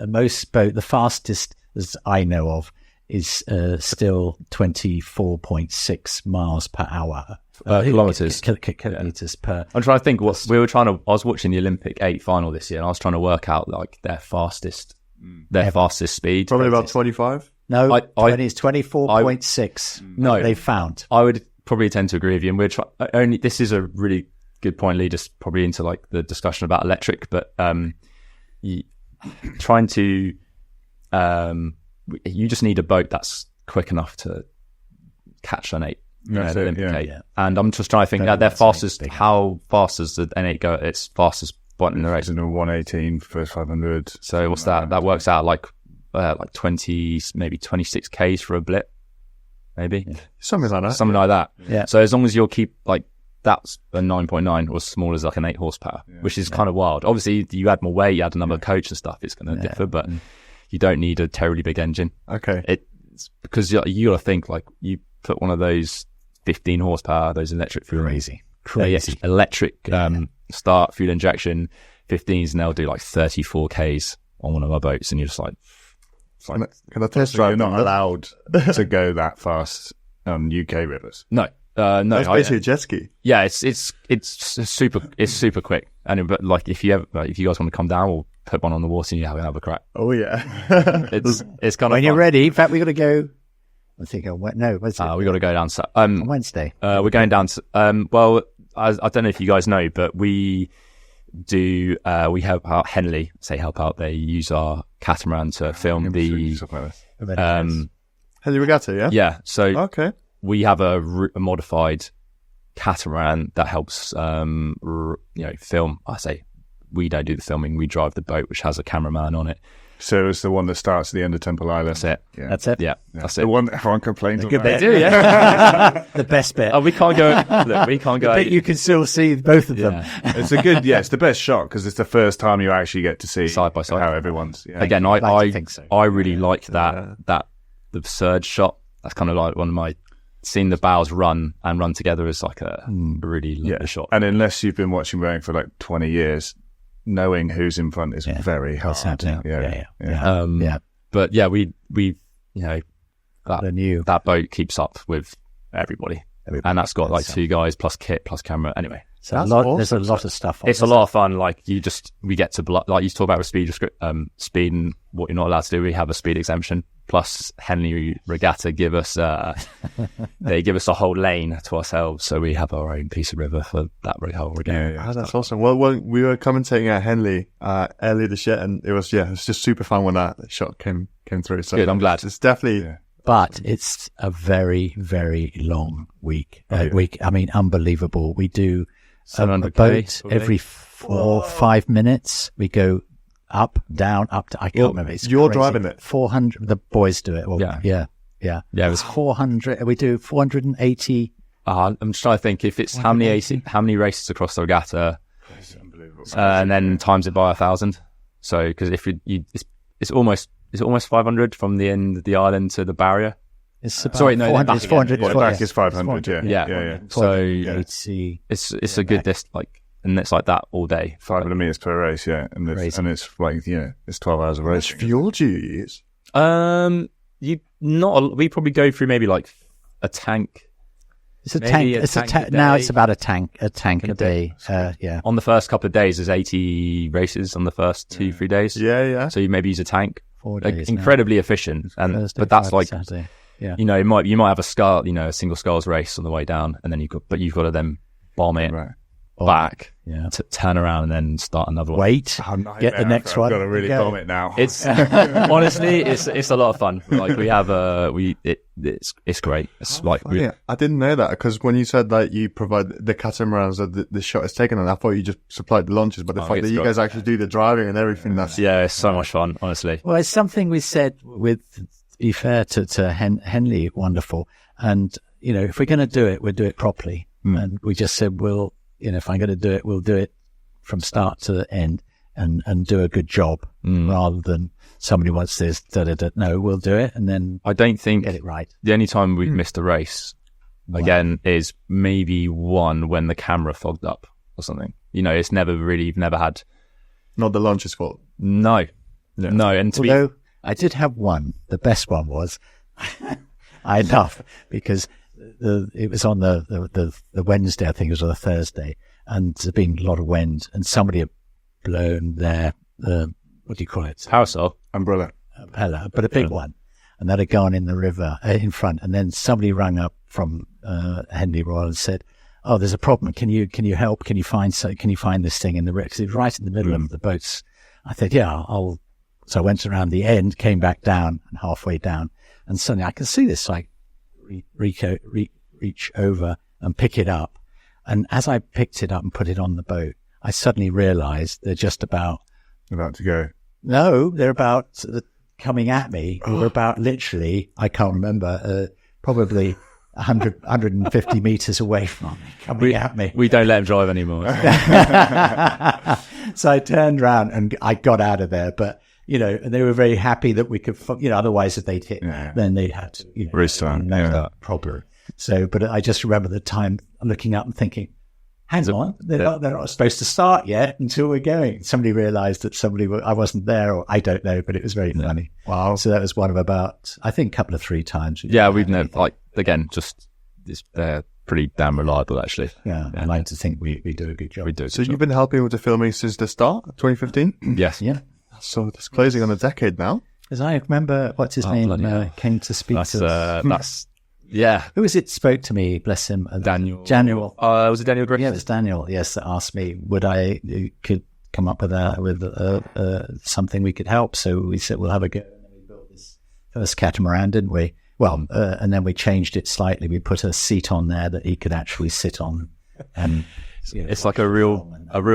most boat, the fastest as I know of is still 24.6 miles per hour. Kilometers. Kilometers per. I'm trying to think I was watching the Olympic 8 final this year, and I was trying to work out like their fastest speed. Probably about 25. No, it's 24.6. No, they found. I would probably tend to agree with you. And this is a really good point, lead us probably into like the discussion about electric, but you just need a boat that's quick enough to catch an 8. Olympic 8. And I'm just trying to think that their fastest. How fast does the N8 go at its fastest point in the race? In a 118 first 500. So what's that? That works out like 20, maybe 26 Ks for a blip, maybe something like that. Something like that. Yeah. So as long as you'll keep like. That's a 9.9 or as small as like an 8 horsepower, which is kind of wild. Obviously, you add more weight, you add another coach and stuff, it's going to differ, but you don't need a terribly big engine. Okay. It's because you got to think like you put one of those 15 horsepower, those electric fuel. Crazy. Electric start, fuel injection, 15s, and they'll do like 34 Ks on one of our boats, and you're just like... Can I test drive? You're not allowed to go that fast on UK rivers. No. No, it's basically a jet ski. Yeah, it's super quick. And but like if you guys want to come down, we'll put one on the water and you have a crack. Oh yeah, it's kind of when you're ready. In fact, we're going to go I'm thinking, no, what's it? We got to go down. On Wednesday. We're going down to. Well, I don't know if you guys know, but we do. We help out Henley. Help out. They use our catamaran to film the. Henley Regatta, yeah? Yeah. So Okay. we have a modified catamaran that helps, film. I say we don't do the filming. We drive the boat, which has a cameraman on it. So it's the one that starts at the end of Temple Island. That's it. Yeah. That's it. Yeah, that's it. The one that everyone complains The good about. bit. They do, yeah. The best bit. Oh, we can't go. Look, we can't go. But you can still see both of them. Yeah. It's it's the best shot because it's the first time you actually get to see Side by side. how everyone's. Yeah. Again, like to think so. I really like that the surge shot. That's kind of like one of my seeing the bows run together is like a really lovely shot. And unless you've been watching rowing for like 20 years, knowing who's in front is very hard. What's happening? Yeah. But yeah, we that boat keeps up with everybody. And that's got like 2 guys plus kit plus camera. Anyway, So there's a lot of stuff. It's a lot of fun. Like we get to like you talk about with speed and what you're not allowed to do. We have a speed exemption. Plus Henley Regatta give us they give us a whole lane to ourselves, so we have our own piece of river for that whole regatta. Oh, that's awesome. Well, we were commentating at Henley earlier this year, and it was just super fun when that shot came through. So good, I'm glad. It's definitely. Yeah. But it's a very, very long week. I mean, unbelievable. We do a boat every 4 or 5 minutes. We go up, down, up to, I can't remember. It's you're crazy. driving it. 400, the boys do it. Well, yeah. It was 400. We do 480. I'm just trying to think if it's how many races across the regatta, and then times it by 1,000. So, because if it's almost 500 from the end of the island to the barrier. It's about 400. It's 400. The back is 500. Yeah. So it's a good and it's like that all day. 500 meters per race. Yeah, and it's like it's 12 hours of How racing. much fuel do you use? We probably go through maybe like a tank. It's a tank. Now it's about a tank a day. Yeah. On the first couple of days, there's 80 races on the first 2-3 days. Yeah. So you maybe use a tank. 4 days. Incredibly efficient, Thursday, but that's Friday, like Saturday. Yeah. you might have a single sculls race on the way down, and then you've got to then bomb it back, to turn around and then start another one. Wait, get the next one. I've got to really bomb it now. It's honestly, it's a lot of fun. Like we have it's great. It's I didn't know that because when you said that you provide the catamarans that the shot is taken on, I thought you just supplied the launches, but the fact that you guys actually do the driving and everything, it's so much fun, honestly. Well, it's something we said to be fair to Henley, wonderful. And, if we're going to do it, we'll do it properly. And we just said, if I'm going to do it, we'll do it from start to the end and do a good job rather than somebody wants this, No, we'll do it. And then I don't think get it right. The only time we've missed a race again is maybe one when the camera fogged up or something. It's you've never had. Not the launch's fault. No. And although I did have one. The best one was I laugh because it was on the Wednesday, I think it was on the Thursday, and there's been a lot of wind, and somebody had blown their what do you call it? Parasol, umbrella, but a big one, and that had gone in the river in front, and then somebody rang up from Henley Royal and said, "Oh, there's a problem. Can you help? Can you find this thing in the river?" Because it was right in the middle of the boats. I said, "Yeah, I'll." So I went around the end, came back down, and halfway down, and suddenly I can see this. So I reach over and pick it up. And as I picked it up and put it on the boat, I suddenly realized they're just about to go. No, they're about coming at me. We were about literally, I can't remember, probably 150 meters away from me, coming at me. We don't let them drive anymore. So I turned around and I got out of there, but and they were very happy that we could, otherwise if they'd hit, then they'd have to, restart. Problem. So, but I just remember the time looking up and thinking, hang on, they're not supposed to start yet until we're going. Somebody realized that I wasn't there, or I don't know, but it was very funny. Wow. So that was one of about, I think, a couple of 3 times. We've never, they're pretty damn reliable, actually. Yeah. I like to think we do a good job. We do. So you've been helping with the filming since the start, 2015? Yes. Yeah. So it's closing on a decade now. Because I remember, what's his name, bloody hell. came to speak to us. That's yeah. Who was it spoke to me, bless him? Daniel. Was it Daniel Griffith? Yeah, it was Daniel, yes, that asked me, could come up with something we could help. So we said, we'll have a go. And then we built this first catamaran, didn't we? Well, and then we changed it slightly. We put a seat on there that he could actually sit on. And it's like a real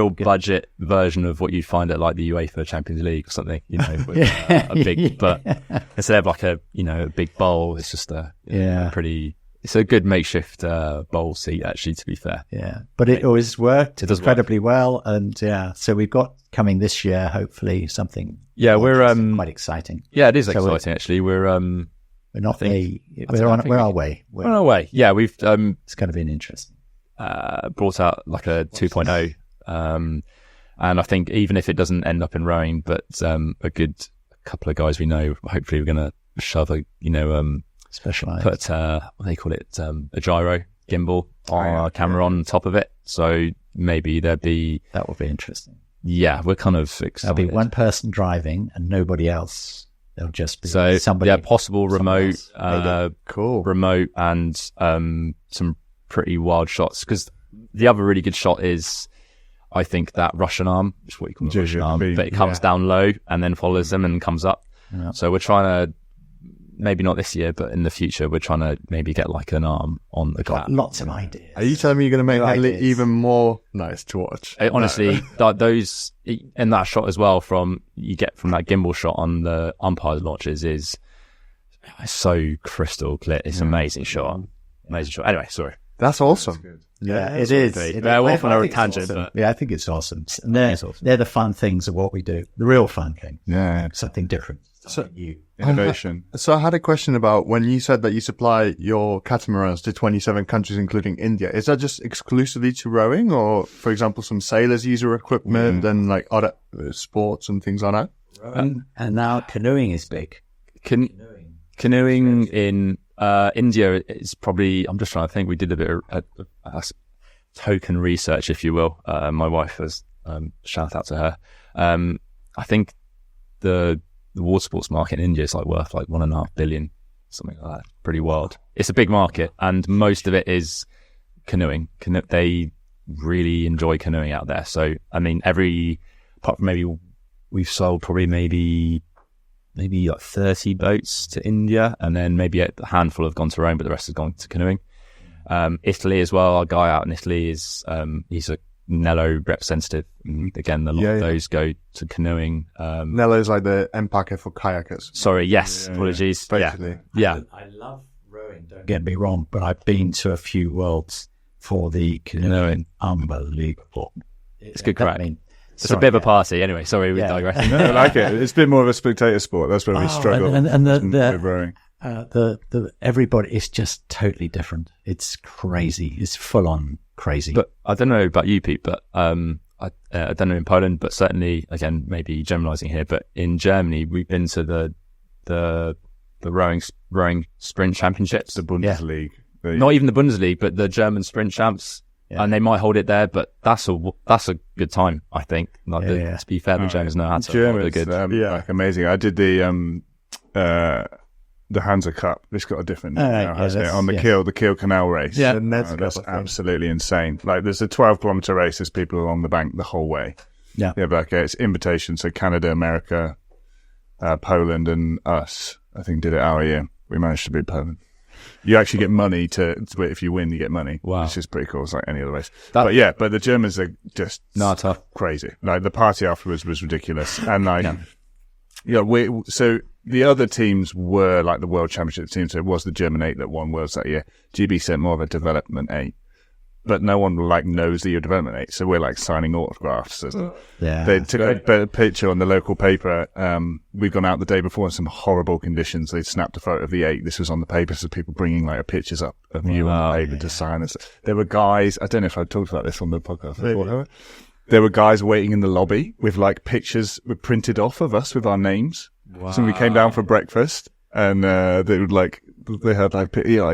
budget version of what you find at like the UEFA Champions League or something, with a big, but instead of like a big bowl, it's just it's a good makeshift bowl seat, actually, to be fair. Yeah, but it always worked incredibly well. And so we've got coming this year, hopefully something. Yeah, we're quite exciting. Yeah, it is exciting, actually. We're not we're on our way. We're on our way. Yeah, we've it's going to be an interesting. Brought out like a 2.0, and I think even if it doesn't end up in rowing, but a good couple of guys we know, hopefully we're going to shove a specialized, put what do they call it, a gyro gimbal on our camera on top of it. So maybe that will be interesting. Yeah, we're kind of excited. There'll be one person driving and nobody else. There'll just be somebody. Yeah, possible remote, cool, remote, and some pretty wild shots. Because the other really good shot is, I think, that Russian arm, which is what you call a Russian arm, but it comes down low and then follows them and comes up. Yeah. So we're trying to, maybe not this year, but in the future, we're trying to maybe get like an arm on the cat. Lots of ideas. Are you telling me you're going to make Henley even more nice to watch? Honestly, those in that shot as well, you get from that gimbal shot on the umpire's launches is so crystal clear. It's an amazing shot. Amazing shot. Anyway, sorry. That's awesome. Yeah, it is. We're off on a tangent. Awesome. Yeah, I think it's awesome. And they're the fun things of what we do. The real fun thing. Yeah. Something different. Innovation. So I had a question about when you said that you supply your catamarans to 27 countries, including India. Is that just exclusively to rowing, or, for example, some sailors use your equipment and like other sports and things like that? And now canoeing is big. Canoeing in India is probably, I'm just trying to think, we did a bit of token research, if you will. My wife has, shout out to her. I think the water sports market in India is like worth like 1.5 billion, something like that. Pretty wild. It's a big market, and most of it is canoeing. They really enjoy canoeing out there. So, I mean, apart from maybe we've sold probably maybe like 30 boats to India, and then maybe a handful have gone to rowing, but the rest has gone to canoeing. Italy as well. Our guy out in Italy is he's a Nello representative. Again, a lot of those go to canoeing. Nello is like the Empake for kayakers. Sorry, yes, apologies. Basically. Yeah. I love rowing, don't get me wrong, but I've been to a few worlds for the canoeing. Unbelievable. It's good crack. It's a bit of a party. Anyway, sorry, we digress. No, I like it. It's a bit more of a spectator sport. That's where we struggle. And with rowing. Everybody is just totally different. It's crazy. It's full on crazy. But I don't know about you, Pete, but I don't know in Poland, but certainly, again, maybe generalizing here, but in Germany, we've been to the rowing sprint championships. The Bundesliga. Yeah. Not even the Bundesliga, but the German sprint champs. Yeah. And they might hold it there, but that's a good time, I think. To be fair, the Germans know how to hold it good. Like amazing. I did the Hansa Cup. It's got a different name now, hasn't it? On the Kiel Canal race. Yeah, that's absolutely insane. Like there's a 12-kilometer race. There's people along the bank the whole way. Yeah, but it's invitation. So Canada, America, Poland, and us, I think, did it our year. We managed to beat Poland. You actually get money if you win, you get money. Wow. Which is pretty cool. It's like any other race. But the Germans are just tough. Crazy. Like the party afterwards was ridiculous. And like, so the other teams were like the World Championship team. So it was the German 8 that won Worlds that year. GB sent more of a development 8. But no one like knows that you're development 8. So we're like signing autographs. They took a picture on the local paper. We'd gone out the day before in some horrible conditions. They'd snapped a photo of the 8. This was on the paper. So people bringing like pictures up of you on the paper to sign. There were guys, I don't know if I talked about this on the podcast before. There were guys waiting in the lobby with like pictures printed off of us with our names. Wow. So we came down for breakfast and they had like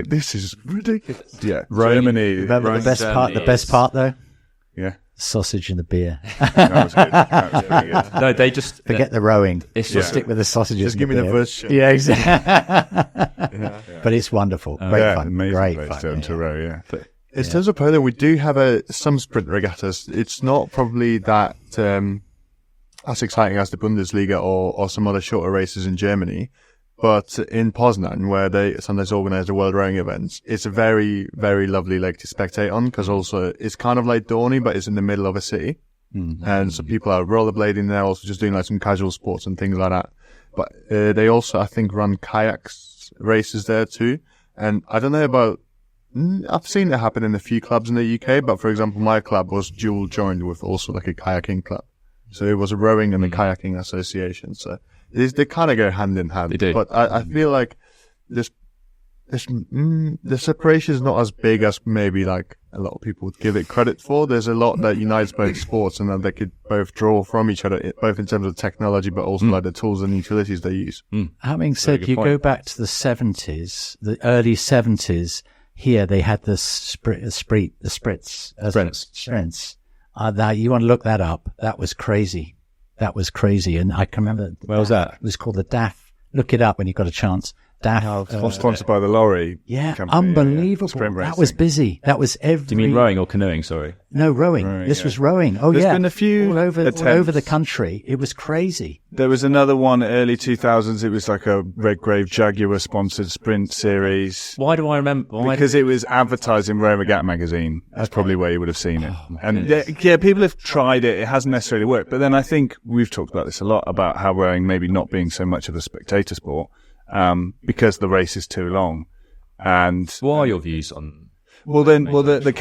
this is ridiculous. Yeah. Germany. Remember the best part though? Yeah. Sausage and the beer. That was good. That was pretty good. No, they just Forget the rowing. It's Just just stick with the sausages. Just and give me the beer. version. Yeah, exactly. But it's wonderful. Great Yeah, fun. amazing Great place fun. to row. Yeah. In terms of polo, we do have some sprint regattas. It's not probably that as exciting as the Bundesliga or some other shorter races in Germany. But in Poznan, where they sometimes organize the World Rowing events, it's a very, very lovely lake to spectate on, because also it's kind of like Dorney, but it's in the middle of a city. And so people are rollerblading there, also just doing like some casual sports and things like that. But they also, I think, run kayaks races there too. And I don't know about, I've seen it happen in a few clubs in the UK, but for example, my club was dual joined with also like a kayaking club. So it was a rowing and a kayaking association. So they kind of go hand in hand. They do. But I feel like the separation is not as big as maybe like a lot of people would give it credit for. There's a lot that unites both sports, and that they could both draw from each other, both in terms of technology, but also like the tools and utilities they use. Having said, good you point. go back to the 70s, the early 70s, here they had the sprints. Now you want to look that up. That was crazy. And I can remember. Where was that? It was called the DAF. Look it up when you've got a chance. DAF. Sponsored by the lorry. Yeah, company, unbelievable. sprint That was racing. busy. That was every. Do you mean rowing or canoeing? Sorry. No, rowing. Rowing, This yeah. was rowing. Oh, There's yeah. been a few all over the attempts. country. It was crazy. There was another one early 2000s. It was like a Redgrave Jaguar sponsored sprint series. Why do I remember? Because it was advertised in Row Regatta magazine. That's probably where you would have seen it. And goodness. yeah, people have tried it. It hasn't necessarily worked. But then I think we've talked about this a lot, about how rowing maybe not being so much of a spectator sport, because the race is too long. And What are your views on? the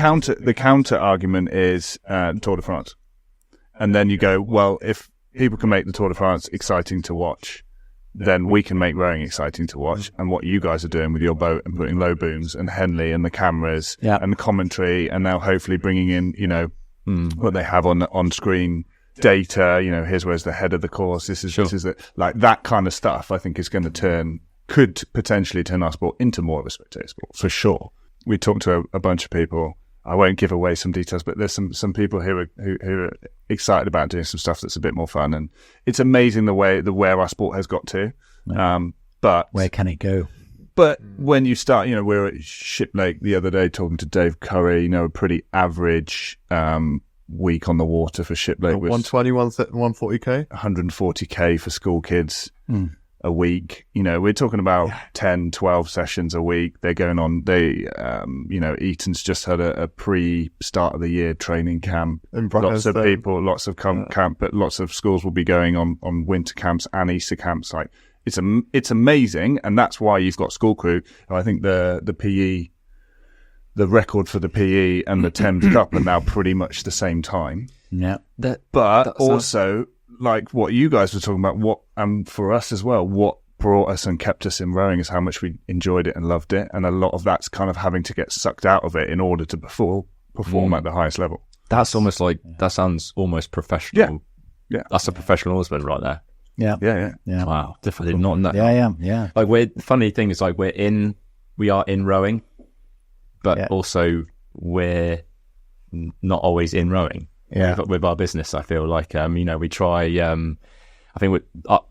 counter argument is Tour de France. And then you go, well, if people can make the Tour de France exciting to watch, then we can make rowing exciting to watch. And what you guys are doing with your boat and putting low booms and Henley and the cameras Yeah. and the commentary, and now hopefully bringing in, what they have on screen data, where's the head of the course. This is like that kind of stuff, I think is going to could potentially turn our sport into more of a spectator sport, for sure. We talked to a bunch of people. I won't give away some details, but there's some people who are excited about doing some stuff that's a bit more fun, and it's amazing where our sport has got to. But Where can it go? But when you start, we were at Ship Lake the other day talking to Dave Curry. A pretty average week on the water for Ship Lake was 120, 140k. 140k for school kids a week. We're talking about 10, 12 sessions a week. They're going on. Eton's just had a pre-start of the year training camp. And Lots of people, lots of camp, but lots of schools will be going on winter camps and Easter camps. Like it's amazing, and that's why you've got school crew. I think the PE, the record for the PE and the Thames Cup are now pretty much the same time. Yeah. But also, like what you guys were talking about, and for us as well, what brought us and kept us in rowing is how much we enjoyed it and loved it. And a lot of that's kind of having to get sucked out of it in order to perform at the highest level. That's almost like, that sounds almost professional. Yeah. That's a professional husband right there. Yeah. Yeah. Wow. I did not know. Yeah, I am. Yeah. Like funny thing is like we are in rowing, but Yeah. also we're not always in rowing. Yeah. With our business, I feel like we try. I think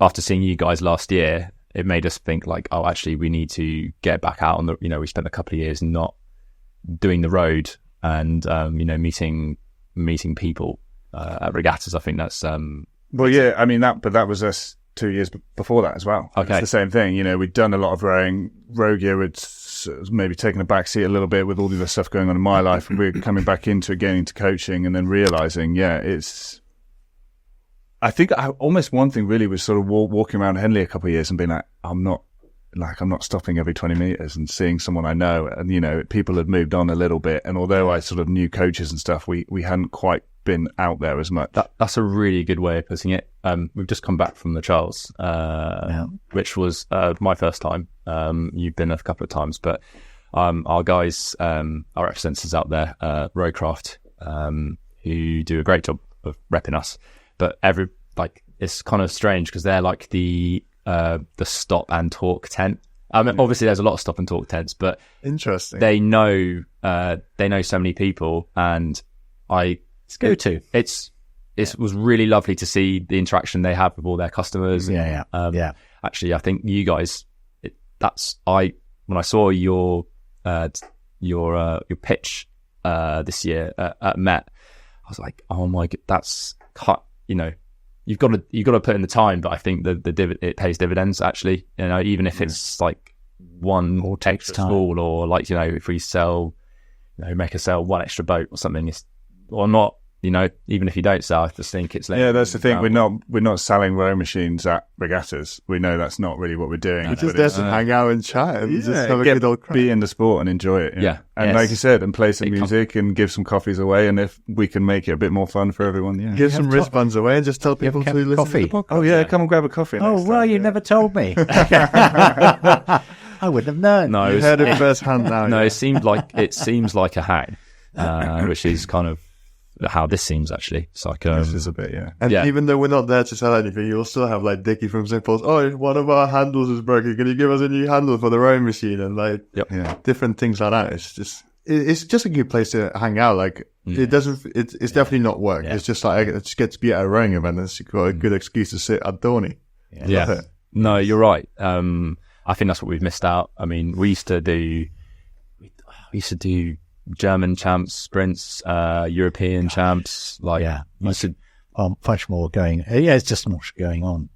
after seeing you guys last year, it made us think like, oh, actually, we need to get back out on the. We spent a couple of years not doing the road and meeting people at regattas. I think that's Well, yeah, I mean that was us 2 years before that as well. Okay. It's the same thing. We'd done a lot of rowing. Row gear had maybe taken a back seat a little bit with all the other stuff going on in my life, and we were coming back into coaching, and then realizing, I think almost one thing really was sort of walking around Henley a couple of years and being like, I'm not stopping every 20 meters and seeing someone I know, and people had moved on a little bit, and although I sort of knew coaches and stuff, we hadn't quite been out there as much. That's a really good way of putting it. We've just come back from the Charles, which was my first time. You've been a couple of times, but our guys, our representatives out there, Rowcraft, who do a great job of repping us. But it's kind of strange because they're like the stop and talk tent. I mean, obviously there's a lot of stop and talk tents, but Interesting. they know so many people, and I go to. It was really lovely to see the interaction they have with all their customers. Yeah. Actually, I think you guys, when I saw your pitch this year at Met, I was like, oh my god, that's, you know, you've got to put in the time, but I think it pays dividends actually. You know, even if it's like one Or takes extra time. stall, or like, you know, if we sell, you know, make us sell one extra boat or something, or not. You know, even if you don't sell, I just think it's Yeah, that's the thing. We're not selling rowing machines at regattas. We know that's not really what we're doing. We're just there to hang out and chat and just have a get- good old crack. be in the sport and enjoy it. Yeah. And Yes. like you said, and play some It com- music and give some coffees away. And if we can make it a bit more fun for everyone, yeah. Give some wristbands away and just tell people have to listen coffee? to the podcast. Oh yeah, come and grab a coffee. Oh, next well, time, you yeah. never told me. I wouldn't have known. No, You heard it first hand now. no, yeah. it seems like a hang, which is kind of how this seems actually. It's like This is a bit, yeah. And Yeah. even though we're not there to sell anything, you'll still have like Dickie from St. Paul's. Oh, one of our handles is broken. Can you give us a new handle for the rowing machine? And like Yeah. different things like that. It's just a good place to hang out. Like it doesn't. It's definitely not work. Yeah. It's just like I just get to be at a rowing event. And it's got a good excuse to sit at Dorney. yeah. Love it. No, you're right. I think that's what we've missed out. I mean, we used to do German champs, sprints, European champs. Like, Yeah. we used to, Much more going. Yeah, it's just much going on.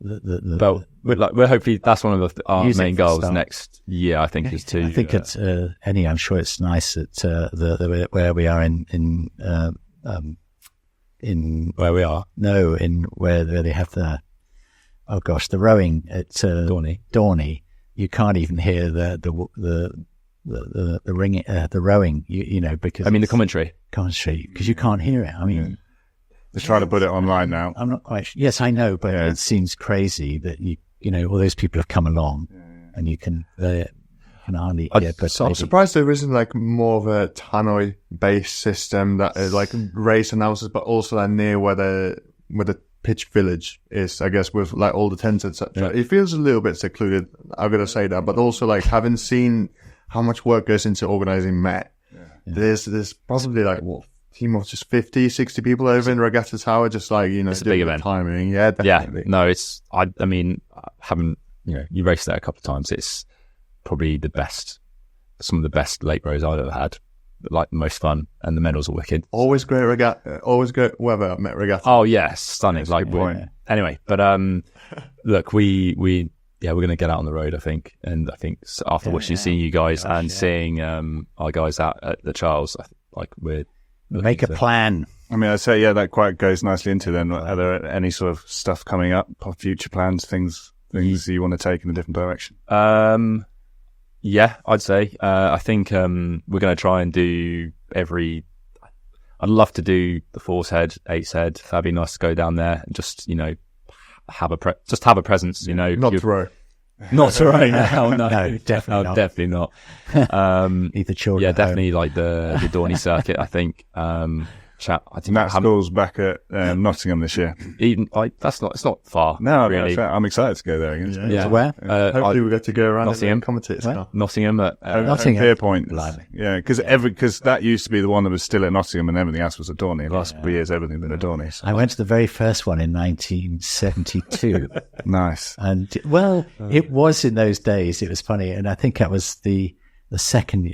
but we're hopefully that's one of our Music main for goals start. next year. I think is to. I think it's anyway. I'm sure it's nice that where we are in where we are. no in where they have the rowing at Dorney. You can't even hear the ring the rowing. You know, because I mean, the commentary. because you can't hear it. I mean. They're trying to put it online now. I'm not quite sure. Yes, I know, but Yeah. it seems crazy that you know, all those people have come along and you can hardly hear. But I'm maybe- surprised there isn't like more of a tannoy based system that is like race announcers, but also like near where the pitch village is, I guess, with like all the tents, etc. It feels a little bit secluded. I'm gonna say that, but also like having seen how much work goes into organizing Met, there's probably like team of just 50, 60 people over in Regatta Tower, just like, you know, It's a doing big the event. timing. Yeah, Yeah, definitely. no, it's. I mean, I haven't. You know, you raced there a couple of times. It's probably some of the best late rows I've ever had. Like the most fun, and the medals are wicked. Always great regatta, always great weather at Met Regatta. Oh yeah, stunning. Like good point. anyway, but look, we're going to get out on the road, I think, and I think after watching, seeing you guys and seeing our guys out at the Charles, we're make a plan. I mean, I'd say, yeah, that quite goes nicely into then. Are there any sort of stuff coming up, future plans, things you want to take in a different direction? Yeah, I'd say. I think we're going to try and do I'd love to do the Force Head, Eights Head. That'd be nice to go down there and just, you know, have a presence. You know, Not throw. not to row now. No, No, definitely not. definitely not. Leave the children. Yeah, at home. definitely like the Dorney circuit. I think. I think And that school's back at Nottingham this year. even like it's not far. No, really. I'm excited to go there again. Yeah. So where? Hopefully we get to go around Nottingham. and commentate Where? stuff. Nottingham at Nottingham. Pierpoint. Blimey. Yeah, because that used to be the one that was still at Nottingham and everything else was at Dorney. The last couple of years, everything's been at Dorney. So. I went to the very first one in 1972. Nice. And well, it was in those days. It was funny, and I think that was the second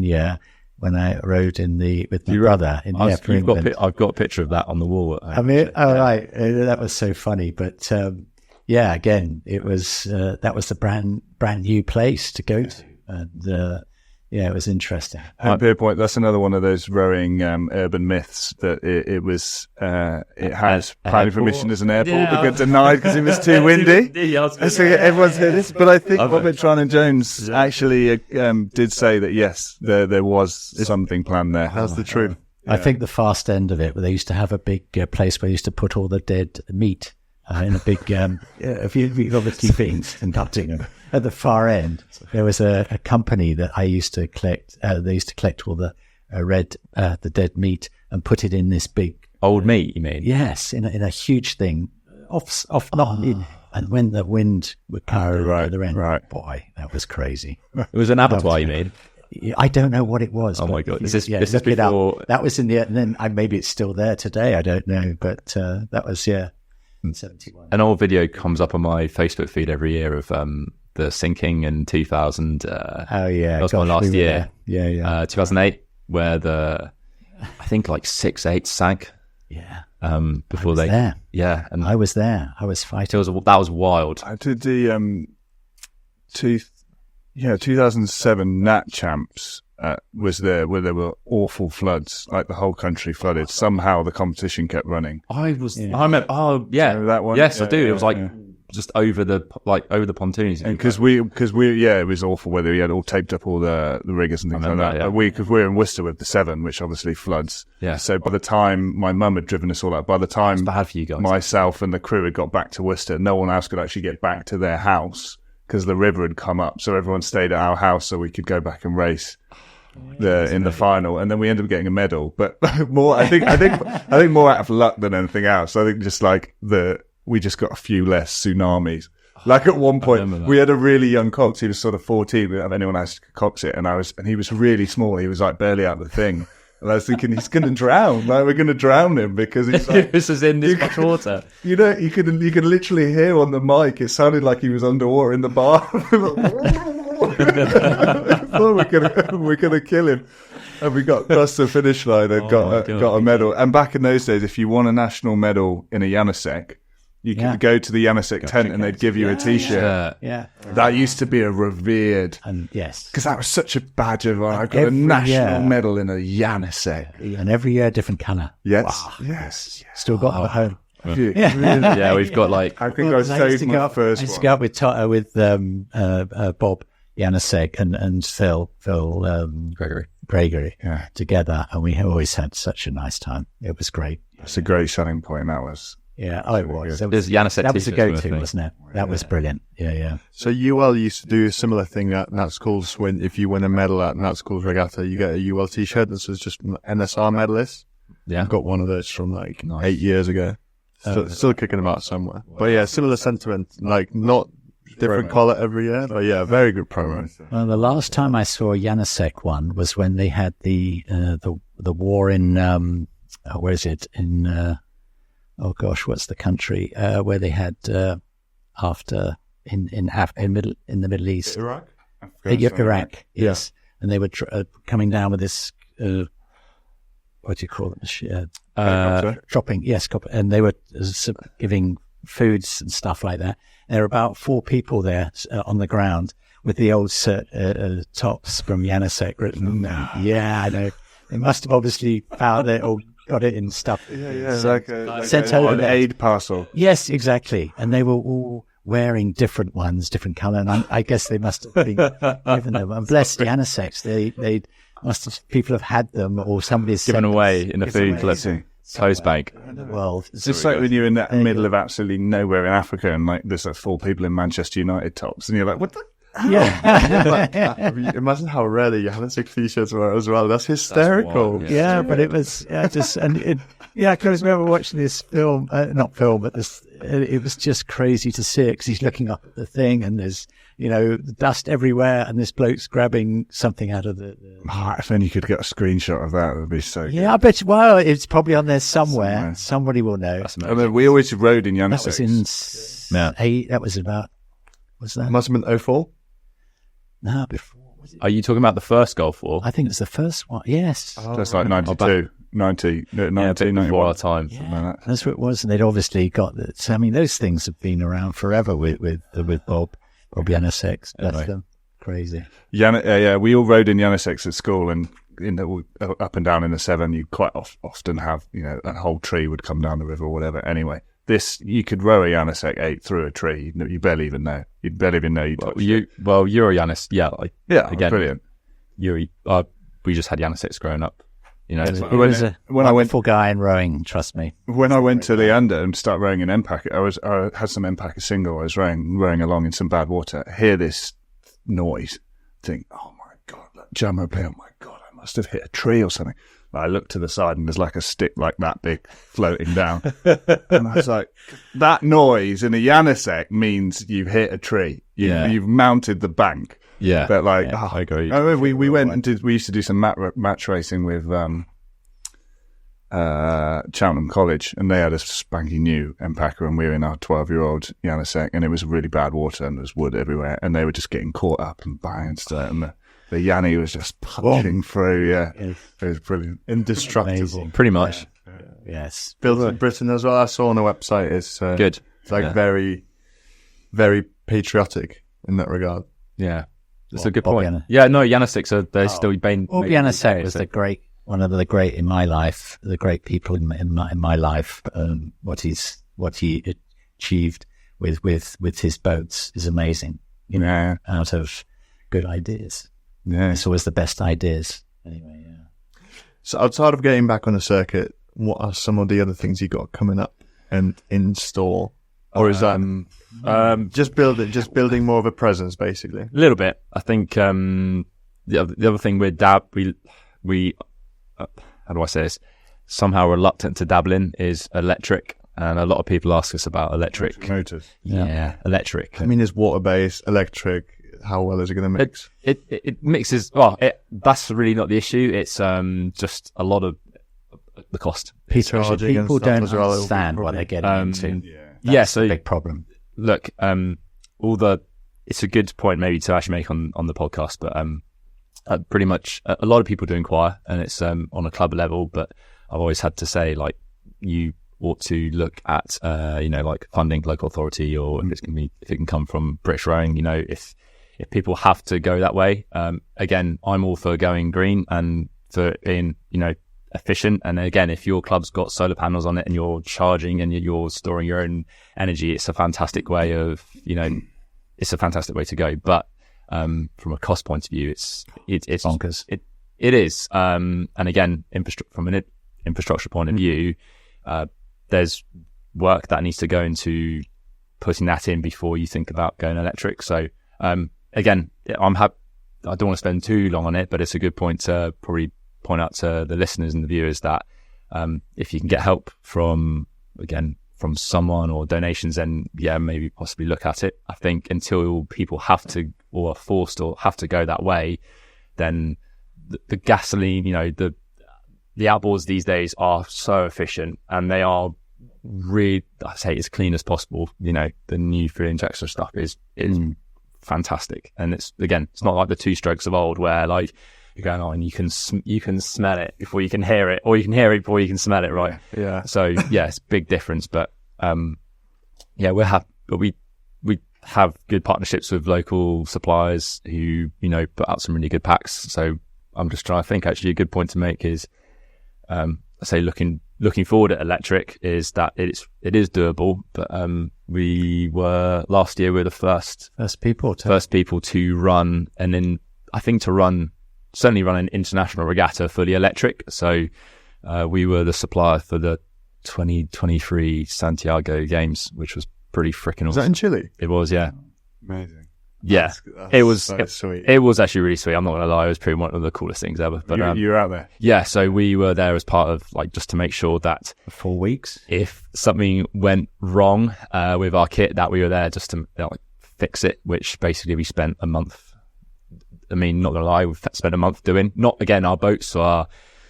year when I rode with my brother in for England. I've got a picture of that on the wall. I mean, right, that was so funny. But yeah, again, it was that was the brand new place to go to, and yeah, it was interesting. And Pierpoint, that's another one of those rowing urban myths that it has planning permission as an airport, but got denied because it was too windy. So everyone's heard this, but I think Robert Tron and Jones actually did say that yes, there was something planned there. That's the truth. I think the fast end of it, where they used to have a big place where they used to put all the dead meat in a big, you've obviously been in Nottingham. At the far end, there was a company that I used to collect. They used to collect all the the dead meat and put it in this big, Old meat, you mean? yes, in a huge thing, not in. And when the wind would carry right, over the end, right. boy, that was crazy. It was an abattoir, you mean? I don't know what it was. Oh but my God. if Is you- this look it up. before- That was in the, and then maybe it's still there today. I don't know, but that was 71. An old video comes up on my Facebook feed every year of the sinking in 2000. Oh yeah, that was my last we were year. there. Yeah. 2008, where I think like 6-8 sank. Yeah. Before I was they, there. yeah, and I was there. I was fighting. that was wild. I did the 2007 Nat Champs was there, where there were awful floods, like the whole country flooded. Somehow the competition kept running. I remember. Oh yeah, Remember that one? Yes, I Yeah, do. yeah, It was like yeah. just over the pontoons. And because we, it was awful weather. We had all taped up all the riggers and things like remember that. that, yeah. Because we're in Worcester with the Severn, which obviously floods. Yeah. So by the time my mum had driven us all out, by the time It's bad for you guys. myself and the crew had got back to Worcester, no one else could actually get back to their house because the river had come up. So everyone stayed at our house so we could go back and race in the final. And then we ended up getting a medal, but more, I think more out of luck than anything else. I think just like we just got a few less tsunamis. Like at one point, remember that. we had a really young cox. He was sort of 14. We didn't have anyone else to cox it, and he was really small. He was like barely out of the thing. And I was thinking, he's going to drown. Like, we're going to drown him because he's like, This is in this much water. you could literally hear on the mic. It sounded like he was underwater in the bar. we're gonna kill him. And we got across the finish line and my got God. a medal. And back in those days, if you won a national medal in a Janusek, you could Yeah. go to the Janusek tent and they'd give you a T-shirt. Yeah. That used to be a revered, And yes. because that was such a badge of honor. I got a Every national year. medal in a Janusek. And every year, a different colour. Yes, yes. Still got at home. Yeah, we've got like I think Well, I 'cause I used saved to my go up, first I used to one. go up with Bob Janusek and Phil Gregory Yeah. together, and we always had such a nice time. It was great. That's a great selling point. That was. Yeah, it was. There's Janusek That was a t-shirts go-to, with me. wasn't it? That was brilliant. Yeah. So UL used to do a similar thing at Nat Schools when if you win a medal at Nat Schools Regatta, you get a UL t-shirt. This was just an NSR medalist. Yeah. I've got one of those from like Nice. 8 years ago. Still kicking them out somewhere. But yeah, similar sentiment, like not different Promo. color every year, but yeah, very good promo. Well, the last time I saw a Janusek one was when they had the war in where is it in what's the country where they had after in the Middle East. Iraq? Iraq, yes. And they were coming down with this, what do you call them? Dropping, yes. And they were giving foods and stuff like that. There were about 4 people there on the ground with the old tops from Janusek written. Yeah, I know. They must have obviously found it or got it in stuff. Yeah, like Sent over an there. aid parcel. Yes, exactly. And they were all wearing different ones, different colour. And I guess they must have been given them. And bless Januseks, they must have, people have had them or somebody's Given sent away in the food amazing. toast bag. them in the world. It's just like when you're in the you middle go. of absolutely nowhere in Africa and like there's like 4 people in Manchester United tops and you're like, what the? Yeah. Imagine how rare the Janusek t-shirts were as well. That's hysterical. wild, Yeah, but it was I can remember watching this film, not film, but it was just crazy to see it because he's looking up at the thing and there's, dust everywhere and this bloke's grabbing something out of the If only you could get a screenshot of that, it would be so good. yeah, I bet well, it's probably on there somewhere. Somewhere. Somebody will know. That's I amazing. mean, we always rode in That was in Janusek. that was about, was that? Must have been 04. No, before. Was it? Are you talking about the first Gulf War? I think it was the first one. Yes. That's like 92, 90, no, Yeah, a 90, bit before 91. our time. Yeah. Something like that. That's what it was. And they'd obviously got that. I mean, those things have been around forever with Bob Janusek. That's Anyway. them. Crazy. Yeah, we all rode in Januseks at school and up and down in the Severn, you quite often have, a whole tree would come down the river or whatever. Anyway, you could row a Janusek 8 through a tree. You barely even know. You'd barely even know you touched it. Eurojanus, yeah, like Yeah, again, brilliant. we just had Januseks growing up. It When- was a when I went- wonderful guy in rowing, trust me. When I went to Leander and started rowing in Empack, I had some Empacker single. I was rowing along in some bad water. I hear this noise. Think, oh my god, that Jumbo play! Oh my god, I must have hit a tree or something. I look to the side and there's like a stick like that big floating down, and I was like, that noise in a Janusek means you've hit a tree. Yeah. You've mounted the bank. Yeah. But like, Yeah, I agree. I remember we went and we used to do some match racing with Cheltenham College, and they had a spanky new Empacher, and we were in our 12-year-old Janasek, and it was really bad water and there was wood everywhere, and they were just getting caught up and banged stuff, and the Yanni was just punching through. Yeah, it was brilliant, Indestructible. Amazing. Pretty much. Yes. Built in Britain as well. I saw on the website. It's Good. It's like Yeah. very, very patriotic in that regard. Yeah. That's What, a good Bob point. Janasek? Yeah, no, Janasek, so they're still being... Bob Janasek was one of the great in my life, the great people in my life. What he achieved with his boats is amazing. You know, Yeah. out of good ideas. Yeah. It's always the best ideas. Anyway, yeah. So outside of getting back on the circuit, what are some of the other things you got coming up and in store? Or is that just building more of a presence, basically? A little bit. I think the other thing we how do I say this? Somehow reluctant to dabble in is electric, and a lot of people ask us about electric. Motors. Yeah, electric. I mean, it's water-based, electric. How well is it going to mix? It mixes. Well, that's really not the issue. It's just a lot of the cost. Charging and People stuff don't as well, understand what they're getting into. Yeah, That's so a big problem. look, it's a good point maybe to actually make on the podcast, but pretty much a lot of people do inquire, and it's on a club level, but I've always had to say, like, you ought to look at like funding, local authority, or if it can come from British Rowing. If people have to go that way, again, I'm all for going green and for being efficient. And again, if your club's got solar panels on it and you're charging and you're storing your own energy, it's a fantastic way it's a fantastic way to go. But from a cost point of view, it's bonkers. It is. And again, from an infrastructure point of view, there's work that needs to go into putting that in before you think about going electric. So again, I'm happy. I don't want to spend too long on it, but it's a good point to probably point out to the listeners and the viewers that if you can get help from someone or donations, then maybe possibly look at it. I think until people have to or are forced or have to go that way, then the gasoline, the outboards these days are so efficient, and they are really, I say, as clean as possible. The new fuel injector stuff is fantastic, and it's not like the two strokes of old where like you're going on, you can smell it before you can hear it, or you can hear it before you can smell it, right? Yeah. So it's a big difference, but we're happy. But we have good partnerships with local suppliers who put out some really good packs. So I'm just trying to think. Actually, a good point to make is, I say looking forward at electric is that it is doable. But we were last year the first people to run, and then I think certainly run an international regatta fully electric. So we were the supplier for the 2023 Santiago Games, which was pretty freaking awesome. Was that in Chile? It was, yeah. Amazing. Yeah, That's it was so sweet. It was actually really sweet. I'm not gonna lie, it was probably one of the coolest things ever. But you were out there. Yeah, so we were there as part of just to make sure that For 4 weeks. if something went wrong with our kit, that we were there just to fix it. Which basically we spent a month. I mean, not gonna lie, we've spent a month doing. Not again, our boats are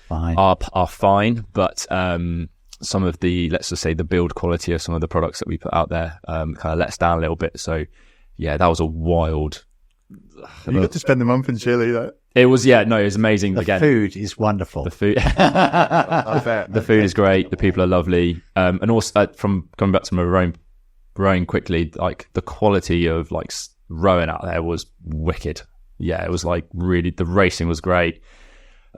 Fine. are fine, but some of the, let's just say, the build quality of some of the products that we put out there kind of let us down a little bit. So yeah, that was a wild. You got to spend a month in Chile, though. It was it was amazing. The Again, food is wonderful. the food, I bet. the food is great. The people are lovely, and also from coming back to my rowing quickly, like the quality of rowing out there was wicked. Yeah, it was really, the racing was great.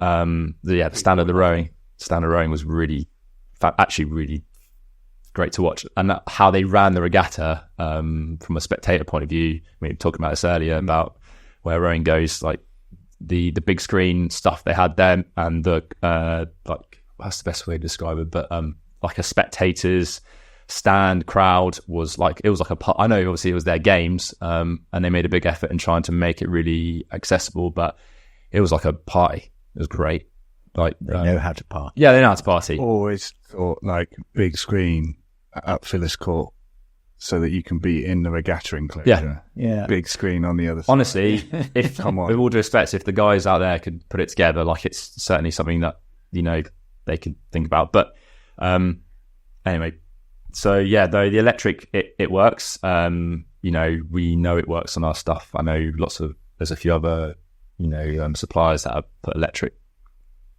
The standard rowing was really, actually really great to watch, and how they ran the regatta from a spectator point of view. We were talking about this earlier about where rowing goes, like the big screen stuff they had there, and the that's the best way to describe it, but like a spectators stand crowd was it was like I know obviously it was their games, and they made a big effort in trying to make it really accessible, but it was like a party. It was great. They know how to party. Yeah, they know how to party. Always thought big screen at Phyllis Court so that you can be in the regatta enclosure. Yeah. Big screen on the other side. Honestly, if Come on. with all due respect, if the guys out there could put it together, like it's certainly something that they could think about. But anyway, so yeah, though the electric it works. We know it works on our stuff. I know there's a few other suppliers that have put electric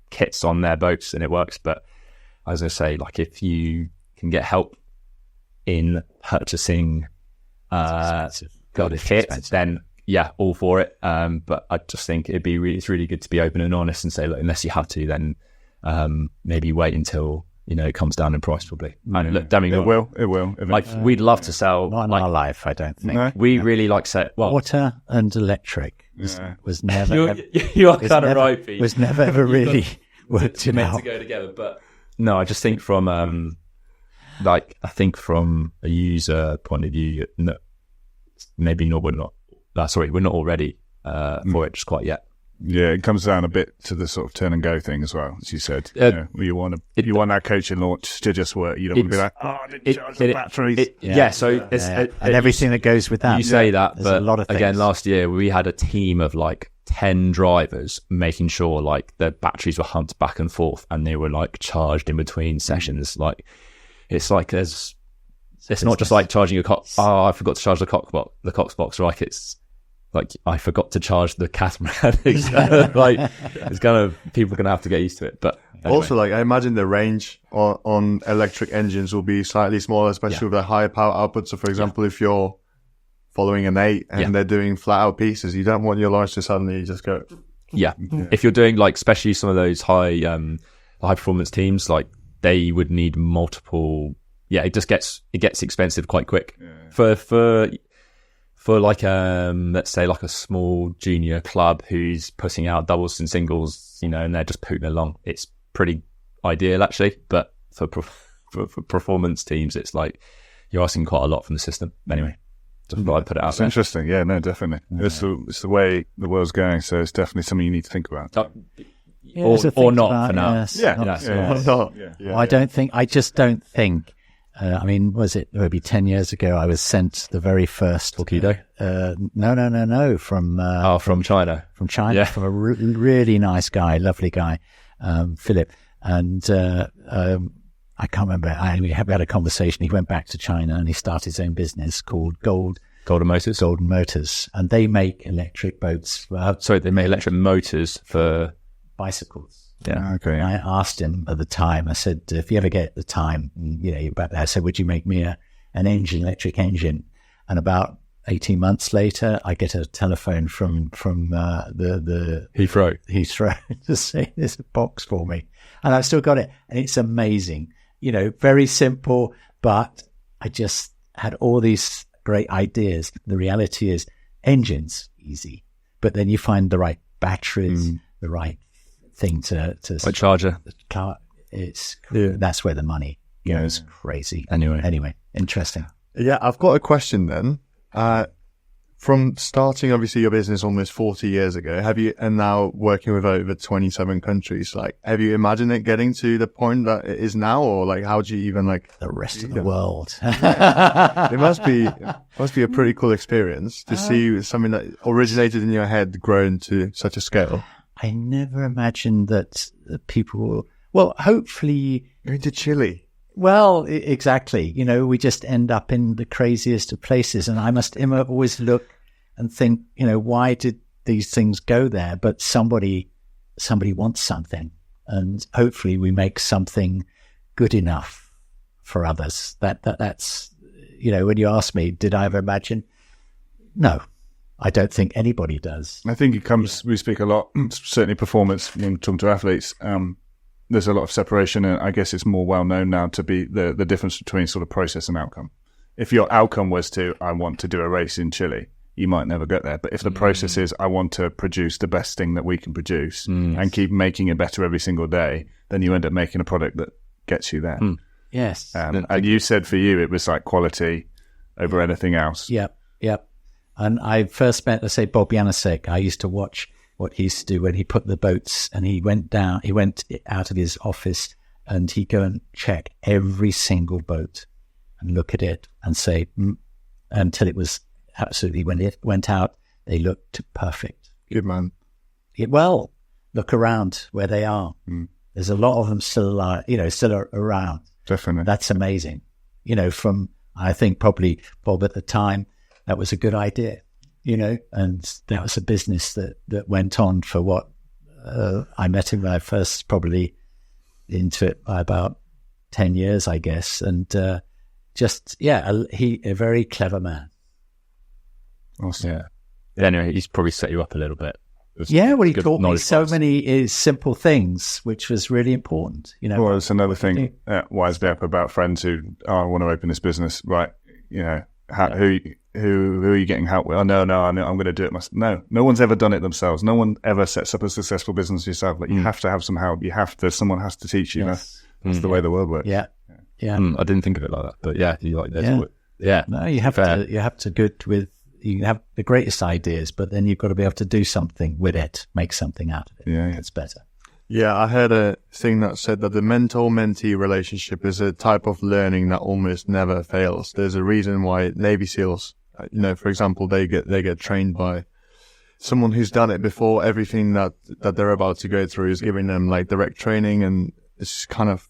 kits on their boats and it works. But as I say, like if you can get help in purchasing kit, then yeah, all for it. But I just think it's really good to be open and honest and say, look, unless you have to, then maybe wait until it comes down in price probably. And look, Demi, It will. like we'd love to sell. Not in like, our life, I don't think. No? we really like say well. Water and electric was never You are was kind of never- right, Pete. was never ever really worked it meant out. to go together, but no, I just think from I think from a user point of view, no, maybe not. We're not all ready for it just quite yet. Yeah, it comes down a bit to the sort of turn and go thing as well, as you said. Uh, You want that coaching launch to just work. You don't want to be like, I didn't charge the batteries. So it's, and everything that goes with that. you say that, There's but a lot of again, things. last year we had a team of like 10 drivers making sure like the batteries were humped back and forth and they were like charged in between sessions. Like it's like it's not just like charging a cox. Oh, I forgot to charge the cox box. Like it's like I forgot to charge the catamaran. It's kind of like it's kind of people are gonna have to get used to it. But anyway. Also, like I imagine the range on electric engines will be slightly smaller, especially with the higher power output. So, for example, if you're following an 8 and they're doing flat out pieces, you don't want your launch to suddenly just go. Yeah. If you're doing like, especially some of those high performance teams, like they would need multiple. Yeah, it gets expensive quite quick. For like let's say like a small junior club who's putting out doubles and singles, and they're just putting along. It's pretty ideal actually, but for performance teams, it's like you're asking quite a lot from the system. Anyway, just thought I'd put it out It's there. interesting. Yeah, no, definitely. It's the way the world's going, so it's definitely something you need to think about. Yeah, there's a or thing not about- for now. yes, Yeah, not- yeah. I just don't think. Maybe 10 years ago, I was sent the very first Torpedo? No, From China. from China, Yeah. from a really nice guy, lovely guy, Philip. And I can't remember. We had a conversation. He went back to China and he started his own business called Golden Motors. Golden Motors, and they make electric boats, Sorry, they make electric motors for bicycles. yeah. Okay. And I asked him at the time, I said, if you ever get the time, you're back there, I said, would you make me an electric engine? And about 18 months later, I get a telephone from the Heathrow to say there's a box for me. And I've still got it. And it's amazing. Very simple, but I just had all these great ideas. The reality is engines, easy. But then you find the right batteries, the right thing to like charger. the car. That's where the money goes crazy. Anyway, interesting. Yeah, I've got a question then. From starting, obviously, your business almost 40 years ago, and now working with over 27 countries, have you imagined it getting to the point that it is now, or how do you even The rest of the world. It must be a pretty cool experience to see something that originated in your head grown to such a scale. I never imagined that people will, hopefully, Going to Chile. well, exactly. We just end up in the craziest of places. And I must always look and think, why did these things go there? But somebody wants something. And hopefully we make something good enough for others. That's, when you ask me, did I ever imagine? No, I don't think anybody does. I think it comes, we speak a lot, certainly performance, when talking to athletes, there's a lot of separation, and I guess it's more well known now to be the difference between sort of process and outcome. If your outcome was I want to do a race in Chile, you might never get there. But if the process is, I want to produce the best thing that we can produce and keep making it better every single day, then you end up making a product that gets you there. Yes. And you said for you, it was like quality over anything else. Yep. And I first met, let's say, Bob Janasek. I used to watch what he used to do when he put the boats, and he went out of his office and he'd go and check every single boat. and look at it and say, until it was absolutely, when it went out, they looked perfect. Good man. Well, look around where they are. There's a lot of them still around. Definitely. That's amazing. From, I think probably Bob at the time, that was a good idea, and that was a business that went on for what, I met him when I first probably into it by about 10 years, I guess. And, a very clever man. Awesome. Yeah. Anyway, he's probably set you up a little bit. Yeah, well, he Good taught me knowledge so wise. many simple things, which was really important. Well, it's another thing wisely up about friends who, I want to open this business, right? Who are you getting help with? Oh, no, I'm going to do it myself. No one's ever done it themselves. No one ever sets up a successful business yourself. Like, you have to have some help. Someone has to teach you. Yes. That's the way the world works. Yeah. I didn't think of it like that, but yeah, you like this. Yeah. No, you have to. You have the greatest ideas, but then you've got to be able to do something with it, make something out of it. Yeah. It's better. Yeah, I heard a thing that said that the mentor-mentee relationship is a type of learning that almost never fails. There's a reason why Navy SEALs, for example, they get trained by someone who's done it before. Everything that they're about to go through is giving them like direct training, and it's kind of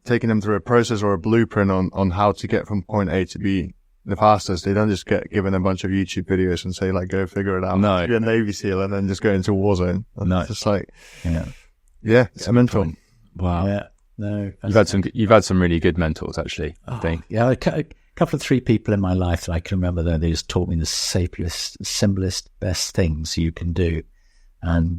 taking them through a process or a blueprint on how to get from point A to B the fastest. They don't just get given a bunch of YouTube videos and say, like, go figure it out. No. Be a Navy SEAL and then just go into a war zone. No. It's just like, Yeah. it's a mentor. Wow. Yeah. No. You've had some really good mentors, actually, I think. Yeah, a couple of 3 people in my life that I can remember, though, they just taught me the simplest, best things you can do. And,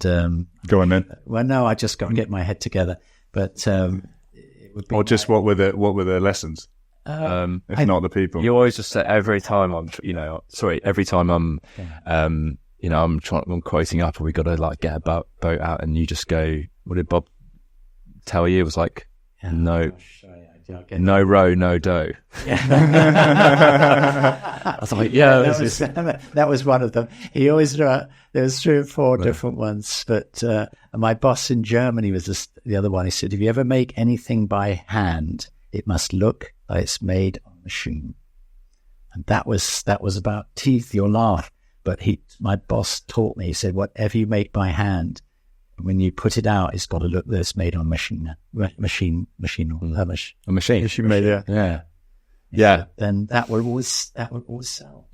Go on then. well, no, I just got to get my head together. But, it would be. Or just what were the lessons? If not the people. You always just say every time I'm quoting up, or we got to like get a boat out, and you just go, what did Bob tell you? It was like, no row, no dough. I was like, that was one of them. He always, there was 3 or 4 different ones, but my boss in Germany was the other one. He said, if you ever make anything by hand, it must look like it's made on a machine. And that was about teeth. You'll laugh, but my boss taught me. He said, whatever you make by hand, when you put it out, it's got to look like it's made on a machine. A machine. She made it. Yeah. Then that would always sell.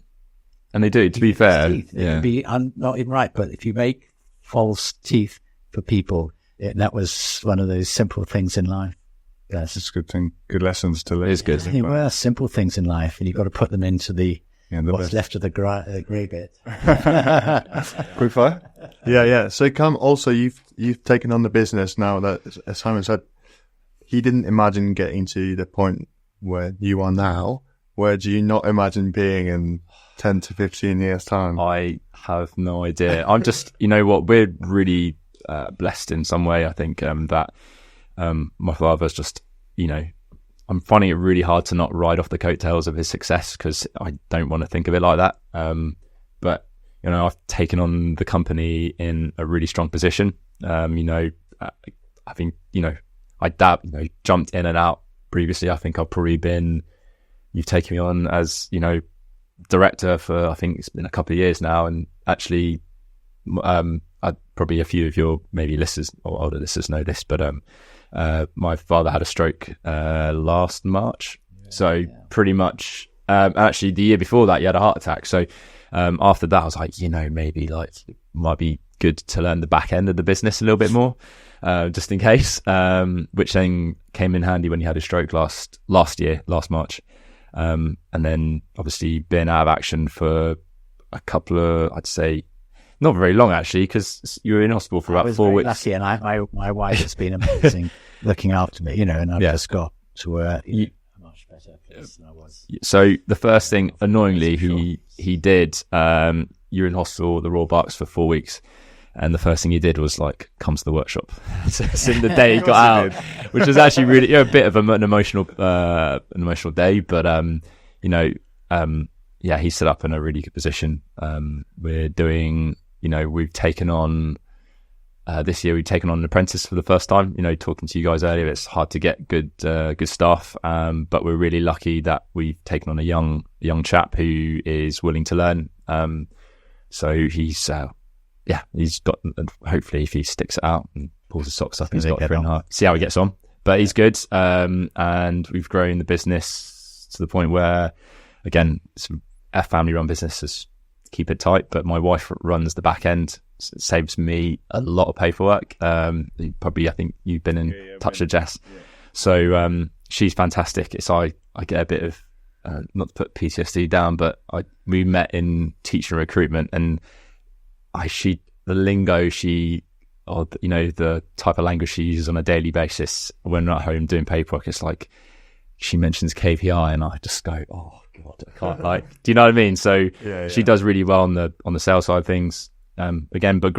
And they do, to be fair. Teeth. It would be not even right, but if you make false teeth for people, that was one of those simple things in life. Yes, It's a good thing. Good lessons to learn. It is good. Well, simple things in life, and you've got to put them into what's best. left of the grey bit. Quick fire? Yeah. So also you've taken on the business now that, as Simon said, he didn't imagine getting to the point where you are now. Where do you not imagine being in 10 to 15 years time? I have no idea. I'm just, we're really blessed in some way. I think that my father's just, I'm finding it really hard to not ride off the coattails of his success, because I don't want to think of it like that. But I've taken on the company in a really strong position. I think, I jumped in and out previously. I think I've probably you've taken me on as, director for, I think it's been a couple of years now. And actually, probably a few of your maybe listeners or older listeners know this, but my father had a stroke last March. Pretty much, actually the year before that, he had a heart attack. So after that, I was like, maybe like it might be good to learn the back end of the business a little bit more, just in case, which then came in handy when he had a stroke last March. And then obviously being out of action for a couple of, I'd say, not very long actually, because you were in hospital for about 4 weeks. Lucky, and my wife has been amazing looking after me, and I've just got to a much better place than I was. So the first thing, annoyingly, he did, you were in hospital at the Royal Berks for 4 weeks, and the first thing he did was like come to the workshop. So the day he got out, which was actually really a bit of an emotional day, but he's set up in a really good position. We're doing, we've taken on This year we've taken on an apprentice for the first time. You know, talking to you guys earlier, it's hard to get good staff, but we're really lucky that we've taken on a young chap who is willing to learn. So he's got, hopefully if he sticks it out and pulls his socks up, he's got 3.5. See how he gets on, but he's good. And we've grown the business to the point where, again, it's a family-run business. Just keep it tight, but my wife runs the back end. It saves me a lot of paperwork. Probably, I think you've been in touch with Jess. Yeah. So she's fantastic. It's I get a bit of, not to put PTSD down, but we met in teaching recruitment, and the lingo the type of language she uses on a daily basis when we're at home doing paperwork, it's like she mentions KPI and I just go, oh God, I can't do you know what I mean? So she does really well on the sales side of things. Again, but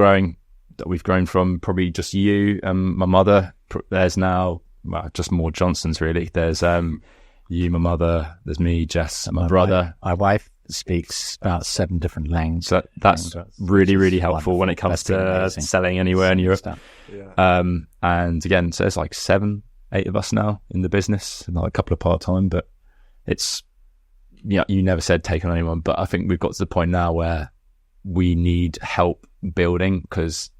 we've grown from probably just you and my mother. There's now just more Johnsons really. There's you, my mother, there's me, Jess, and my brother. My wife speaks about 7 different languages. So that's really, really helpful when it comes to selling anywhere in Europe. And again, so it's like 7, 8 of us now in the business, like a couple of part-time, but it's, you never said take on anyone, but I think we've got to the point now where we need help building, because,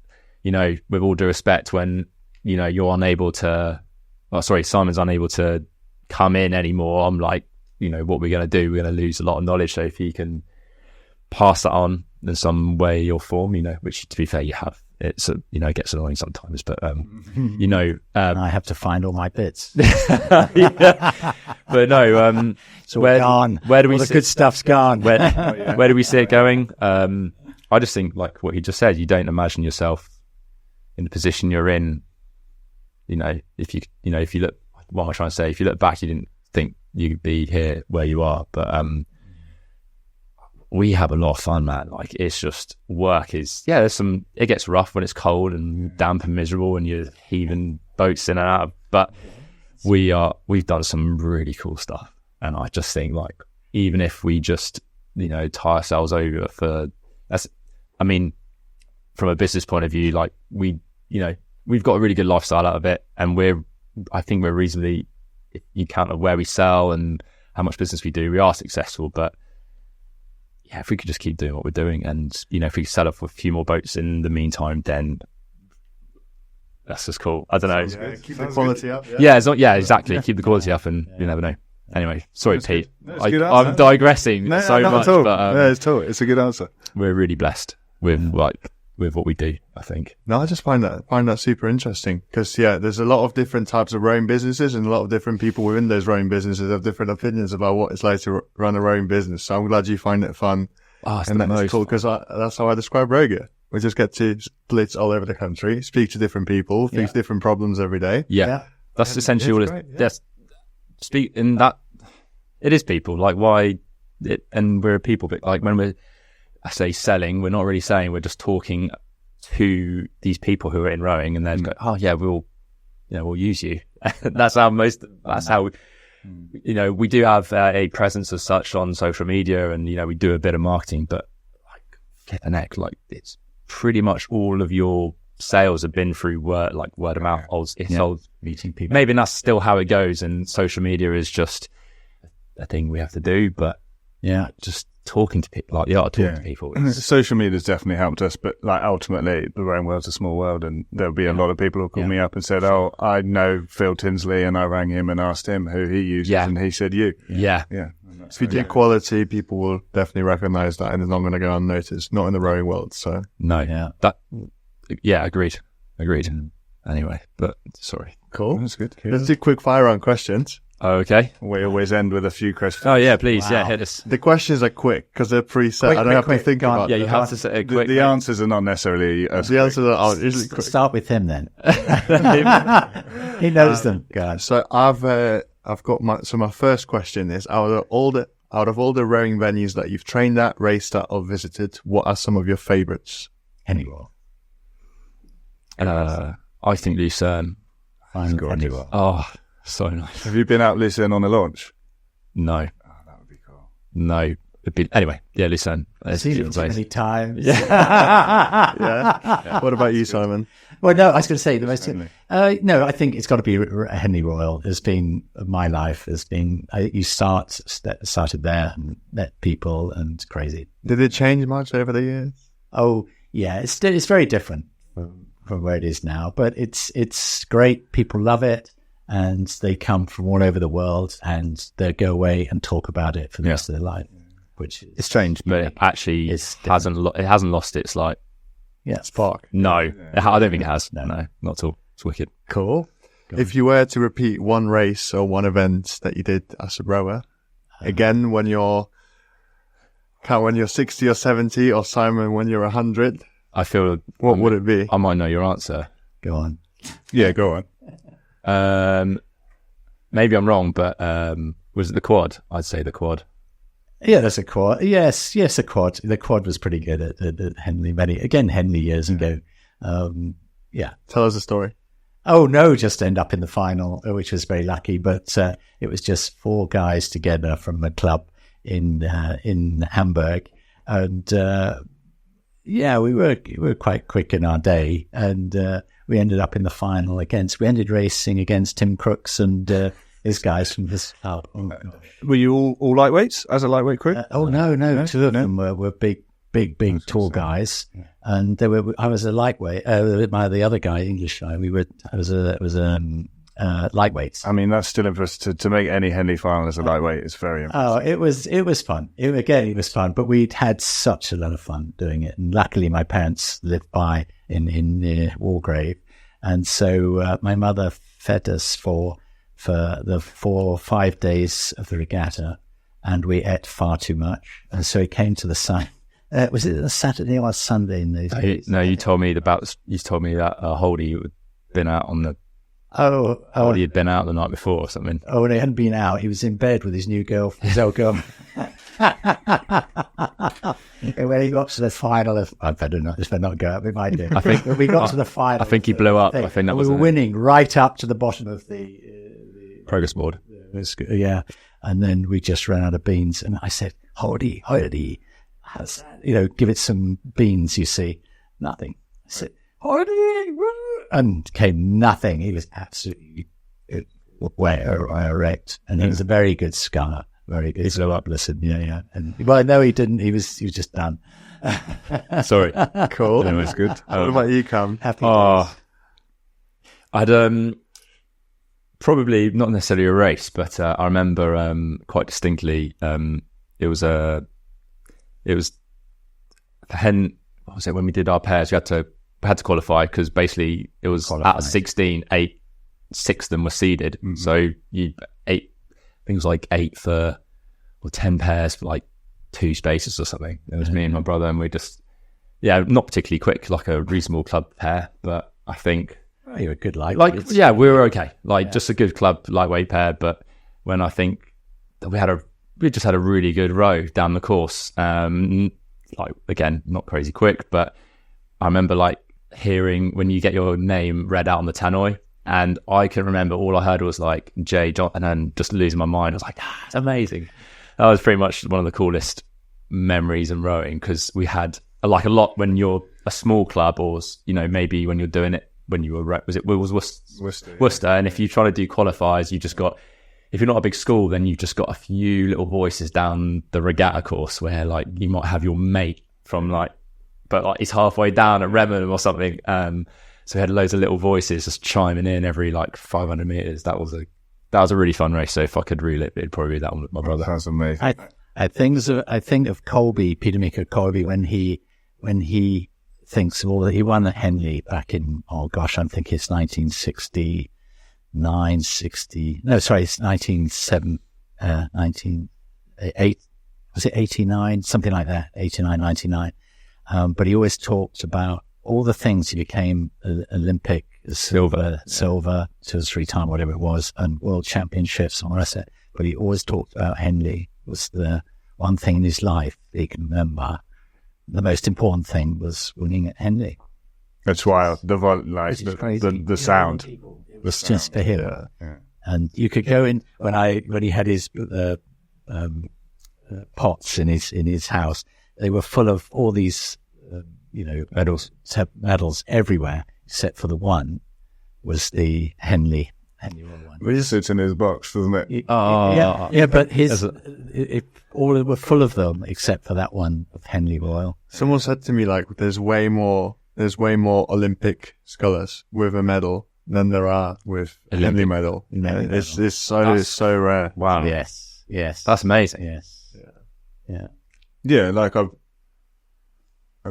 with all due respect, when, you're unable to, Simon's unable to come in anymore, I'm like, what we're going to do, we're going to lose a lot of knowledge. So if he can pass that on in some way or form, which to be fair, you have, it's, it gets annoying sometimes, but, I have to find all my bits. Yeah. But no, so where do we all the good stuff's gone? Where do we see it going? I just think, like what he just said, you don't imagine yourself in the position you're in. If you look, what am I trying to say? If you look back, you didn't think you'd be here where you are, but we have a lot of fun, man. Like, it's just work is, it gets rough when it's cold and damp and miserable and you're heaving boats in and out, but we've done some really cool stuff. And I just think, like, even if we just, tie ourselves over from a business point of view, like we've got a really good lifestyle out of it. And I think we're reasonably, if you count where we sell and how much business we do, we are successful. But yeah, if we could just keep doing what we're doing, and if we sell off a few more boats in the meantime, then that's just cool. I don't know. Yeah, keep the quality up. Yeah, exactly. Keep the quality up, and you never know. Anyway, sorry, Pete. I'm digressing so much, but it's a good answer. We're really blessed with what we do, I think. No, I just find that super interesting, because there's a lot of different types of rowing businesses, and a lot of different people within those rowing businesses have different opinions about what it's like to run a rowing business. So I'm glad you find it fun, and that's cool, because that's how I describe Rogia. We just get to blitz all over the country, speak to different people, fix different problems every day. Yeah. That's essentially all it is. Speak in that it is people, like and we're a people, but like when I say selling, we're not really saying, we're just talking to these people who are in rowing, and then go, oh yeah, we'll use you. That's how we do have a presence as such on social media, and we do a bit of marketing, but like get the neck, like it's pretty much all of your sales have been through word of mouth. Old meeting people. Maybe that's still how it goes, and social media is just a thing we have to do. But just talking to people, to people. Social media has definitely helped us, but like ultimately, the rowing world's a small world, and there'll be a lot of people who call me up and said, "Oh, I know Phil Tinsley," and I rang him and asked him who he uses, and he said you. Yeah. If you do quality, people will definitely recognise that, and it's not going to go unnoticed. Not in the rowing world, so no. Agreed. Anyway, but sorry. Cool. That's good. Let's do quick fire round questions. Okay. We always end with a few questions. Oh yeah, please. Wow. Yeah, hit us. The questions are quick because they're preset. I don't have to think about. Yeah, you have to say quick. The answers are not necessarily. The answers are usually quick. Start with him then. He knows them, guys. So I've got my first question is, out of all the rowing venues that you've trained at, raced at, or visited, what are some of your favourites? Anywhere. I think Lucerne. Anywhere. Oh, so nice. Have you been out Lucerne on a launch? No. Oh, that would be cool. No. Anyway, yeah, Lucerne. I've seen it too many times. Yeah. What about you, Simon? Well, no, I was going to say the most. No, I think it's got to be Henley Royal. Has been my life. Has been you started there and met people and crazy. Did it change much over the years? Oh yeah, it's very different from where it is now, but it's great. People love it, and they come from all over the world, and they go away and talk about it for the rest of their life. Which is strange, but it actually hasn't lost its spark. No, I don't think it has. No, not at all. It's wicked. Cool. If you were to repeat one race or one event that you did as a rower, again when you're 60 or 70, or Simon when you're 100, I feel. What would it be? I might know your answer. Go on. Yeah, go on. Maybe I'm wrong, but was it the quad? I'd say the quad. Yeah, there's a quad. Yes, a quad. The quad was pretty good at Henley Henley years ago. Yeah. Tell us a story. Oh no, just end up in the final, which was very lucky. But it was just 4 guys together from a club in Hamburg, and we were quite quick in our day, and we ended up in the final we ended racing against Tim Crooks and his guys from his club. Oh, gosh. Were you all lightweights as a lightweight crew? No. 2 of them were big, tall guys, and I was a lightweight. The other guy, English guy, I was lightweights. I mean, that's still impressive to make any Henley final as a lightweight. It's very impressive. Oh, it was fun. It was fun, but we'd had such a lot of fun doing it. And luckily, my parents lived by in near Walgrave, and so my mother fed us for the 4 or 5 days of the regatta, and we ate far too much, and so it came to the sun. Was it a Saturday or a Sunday in those days? No, you told me that Holdy had been out on the. Holdy had been out the night before or something. Oh, and he hadn't been out. He was in bed with his old girl. And when he got to the final, I better not go up. It might do. I think when we got to the final. I think he blew up. I think that we were winning right up to the bottom of the progress board. Yeah, and then we just ran out of beans, and I said, "Holdy, give it some beans." You see, nothing. I said, "Holdy," and came nothing. He was absolutely erect, and he was a very good sculler. Very good. He blew up. Listen, yeah. And no, he didn't. He was just done. Sorry. Cool. Anyway, it's good. What about you, Cam? Happy days. I'd probably not necessarily a race, but I remember quite distinctly. It was when we did our pairs, we had to qualify because basically it was out of 16, 6 of them were seeded. Mm-hmm. So you 8. I think it was like 8 or 10 pairs for like 2 spaces or something. It was me and my brother, and we just, not particularly quick, like a reasonable club pair, but I think you were good lightweight. We were okay. Just a good club lightweight pair. But when I think that we just had a really good row down the course. Again, not crazy quick, but I remember hearing when you get your name read out on the tannoy. And I can remember all I heard was like Jay John, and then just losing my mind. I was like, it's amazing. That was pretty much one of the coolest memories in rowing, because we had a lot when you're a small club, or maybe when you're doing it when you were Worcester. And if you try to do qualifiers, if you're not a big school, then you've just got a few little voices down the regatta course where you might have your mate from but he's halfway down at Remenham or something. So we had loads of little voices just chiming in every 500 meters. That was a really fun race. So if I could reel it, it'd probably be that one with my brother. Sounds amazing. I think of Colby, Peter Colby, when he thinks of all that he won at Henley back in, I think it's 1969, 1908, was it 89? Something like that, 89, 99. But he always talked about all the things. He became Olympic silver 2 or 3 times, whatever it was, and world championships and all the rest of it. But he always talked about Henley was the one thing in his life he can remember. The most important thing was winning at Henley. That's wild. The sound. It was just for him. Yeah. And you could go in when he had his pots in his house. They were full of all these, medals everywhere, except for the one was the Henley Royal one. It sits in his box, doesn't it? But all were full of them except for that one of Henley Royal. Someone said to me, like, there's way more Olympic scholars with a medal than there are with a Henley medal. It's so rare. Wow. Yes. That's amazing. Yes. Yeah. Yeah, like I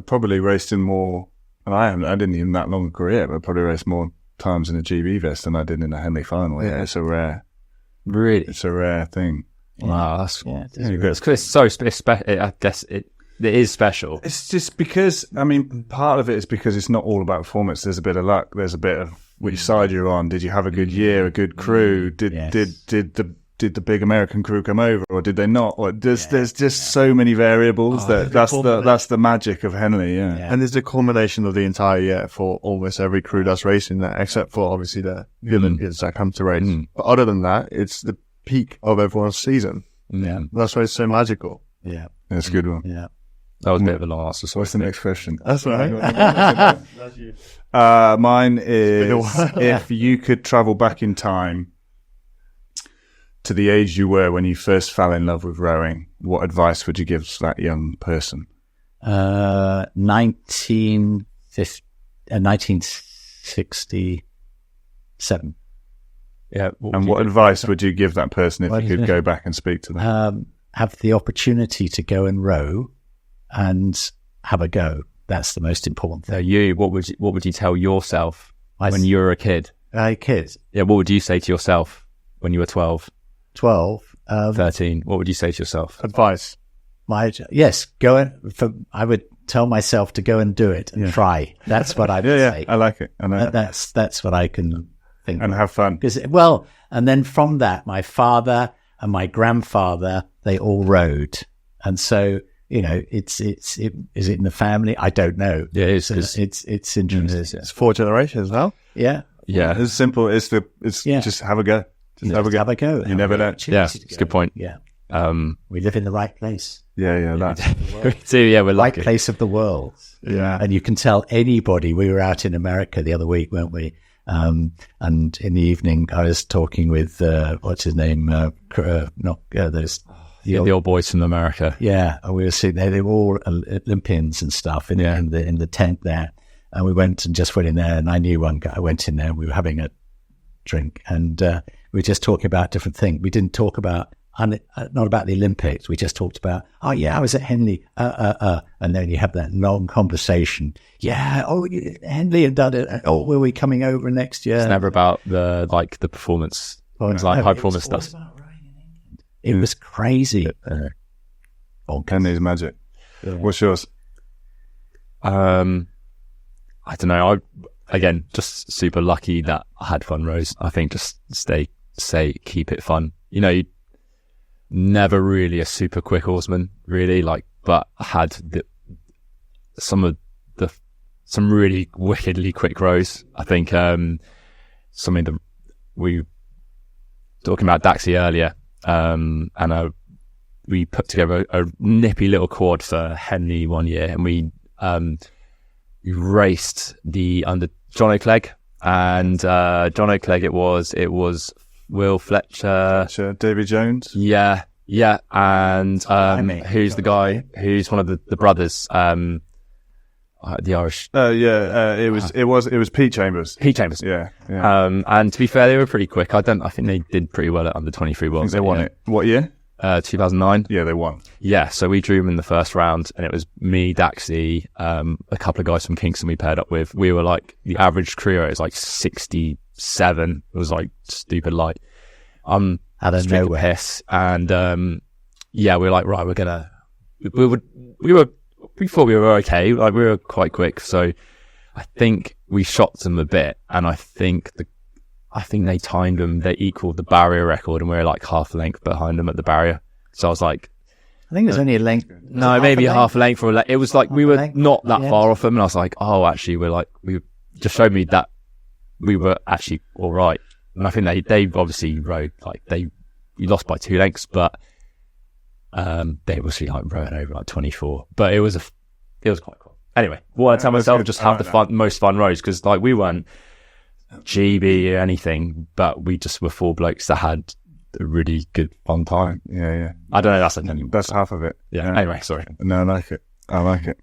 probably raced in more, and I didn't even that long a career, but I probably raced more times in a GB vest than I did in a Henley final. Yeah, it's a rare thing. Wow, that's Yeah, it's so I guess it is special. It's just because, I mean, part of it is because it's not all about performance. There's a bit of luck. There's a bit of which side you're on. Did you have a good year, a good crew? Did the big American crew come over, or did they not? Or there's just so many variables that's the magic of Henley. Yeah. And there's the culmination of the entire year for almost every crew that's racing there, except for obviously the Olympians that come to race. But other than that, it's the peak of everyone's season. Yeah. That's why it's so magical. Yeah. That's a good one. Yeah. That was a bit of a long answer. So What's the next question? That's right. Mine is, if you could travel back in time to the age you were when you first fell in love with rowing, what advice would you give to that young person? 1967. Yeah. What advice would you give that person if you could go back and speak to them? Have the opportunity to go and row and have a go. That's the most important thing. What would you tell yourself when you were a kid? Kids. Yeah. What would you say to yourself when you were 12? 12. 13. What would you say to yourself? Advice. I would tell myself to go and do it and try. That's what I would say. I like it. That's what I can think. And have fun. And then from that, my father and my grandfather, they all rowed. And so, is it in the family? I don't know. Yeah, it's interesting. It's 4 generations now. Yeah. Yeah. It's simple. It's just have a go. Have a go. You never know. Yeah, it's a good point. Yeah. We live in the right place. Yeah. That. We do. Yeah, we're Right lucky. place of the world. Yeah. And you can tell anybody. We were out in America the other week, weren't we? And in the evening, I was talking with what's his name? The old boys from America. Yeah, and we were sitting there. They were all Olympians and stuff in the tent there. And we went in there, and I knew one guy. I went in there, and we were having a drink, and we were just talking about different things. We didn't talk about not about the Olympics. We just talked about, I was at Henley, and then you have that long conversation. Yeah, Henley had done it. Oh, will we coming over next year? It's never about the performance. It's like high performance stuff. It was crazy. Henley's magic. Yeah. What's yours? I don't know. Again, just super lucky that I had fun rows. I think just keep it fun. You never really a super quick oarsman, really, but I had some really wickedly quick rows. I think we were talking about Daxi earlier, and we put together a nippy little quad for Henley one year, and we raced the under John O'Clegg, and John O'Clegg it was Will Fletcher, Davy Jones, yeah, and who's the guy who's one of the brothers, the Irish, it was Pete Chambers, yeah. And to be fair, they were pretty quick. I think they did pretty well at under 23 Worlds. They won it. What year? 2009. Yeah, they won. Yeah, so we drew them in the first round, and it was me, Daxi, a couple of guys from Kingston we paired up with. We were the average crew is 67. It was stupid light. Out of nowhere. Piss. And we were right, we thought we were okay. We were quite quick. So I think we shot them a bit, and I think they timed them. They equaled the barrier record, and we were half a length behind them at the barrier. So I was like, I think there's only a length. No, maybe half a length it was we were not that far off them, and I was like, oh, actually, we just showed me that we were actually all right. And I think they obviously rode we lost by 2 lengths, but They was like rowing over like 24, but it was quite cool. Anyway, what I tell myself, just have the most fun rows, because like we weren't GB or anything, but we just were 4 blokes that had a really good fun time. Yeah. I don't know. That's half of it. Yeah. Anyway, sorry. No, I like it.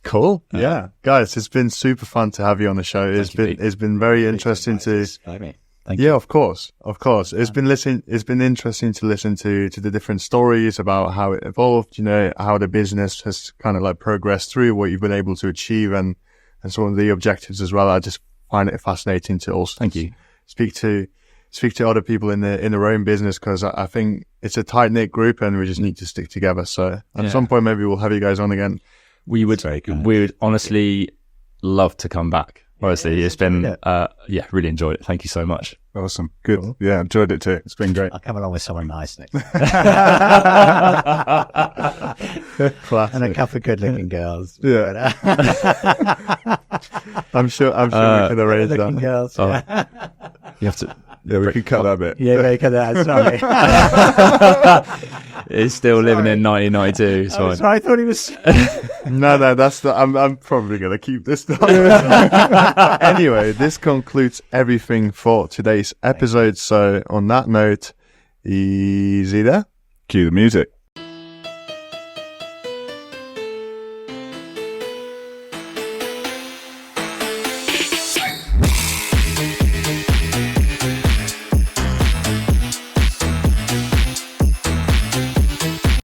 Cool. Yeah. Guys, it's been super fun to have you on the show. It's been very interesting to... Thank you. Yeah, of course. It's been interesting to listen to the different stories about how it evolved, how the business has kind of like progressed through, what you've been able to achieve, and some of the objectives as well. I just find it fascinating to also speak to other people in the rowing business, because I think it's a tight knit group and we just need to stick together. So at some point, maybe we'll have you guys on again. We would honestly love to come back. Honestly, it's been, really enjoyed it. Thank you so much. Awesome. Good. Cool. Yeah, enjoyed it too. It's been great. I'll come along with someone nice next time. Classic. And a couple of good looking girls. Yeah. I'm sure we can arrange that. Girls, yeah. You have to. Yeah, we can cut that bit. Yeah, we cut that. Sorry. It's still living in 1992. Oh, sorry, I thought he was. No, that's the. I'm probably gonna keep this down. Anyway, this concludes everything for today's episode. So, on that note, easy there. Cue the music.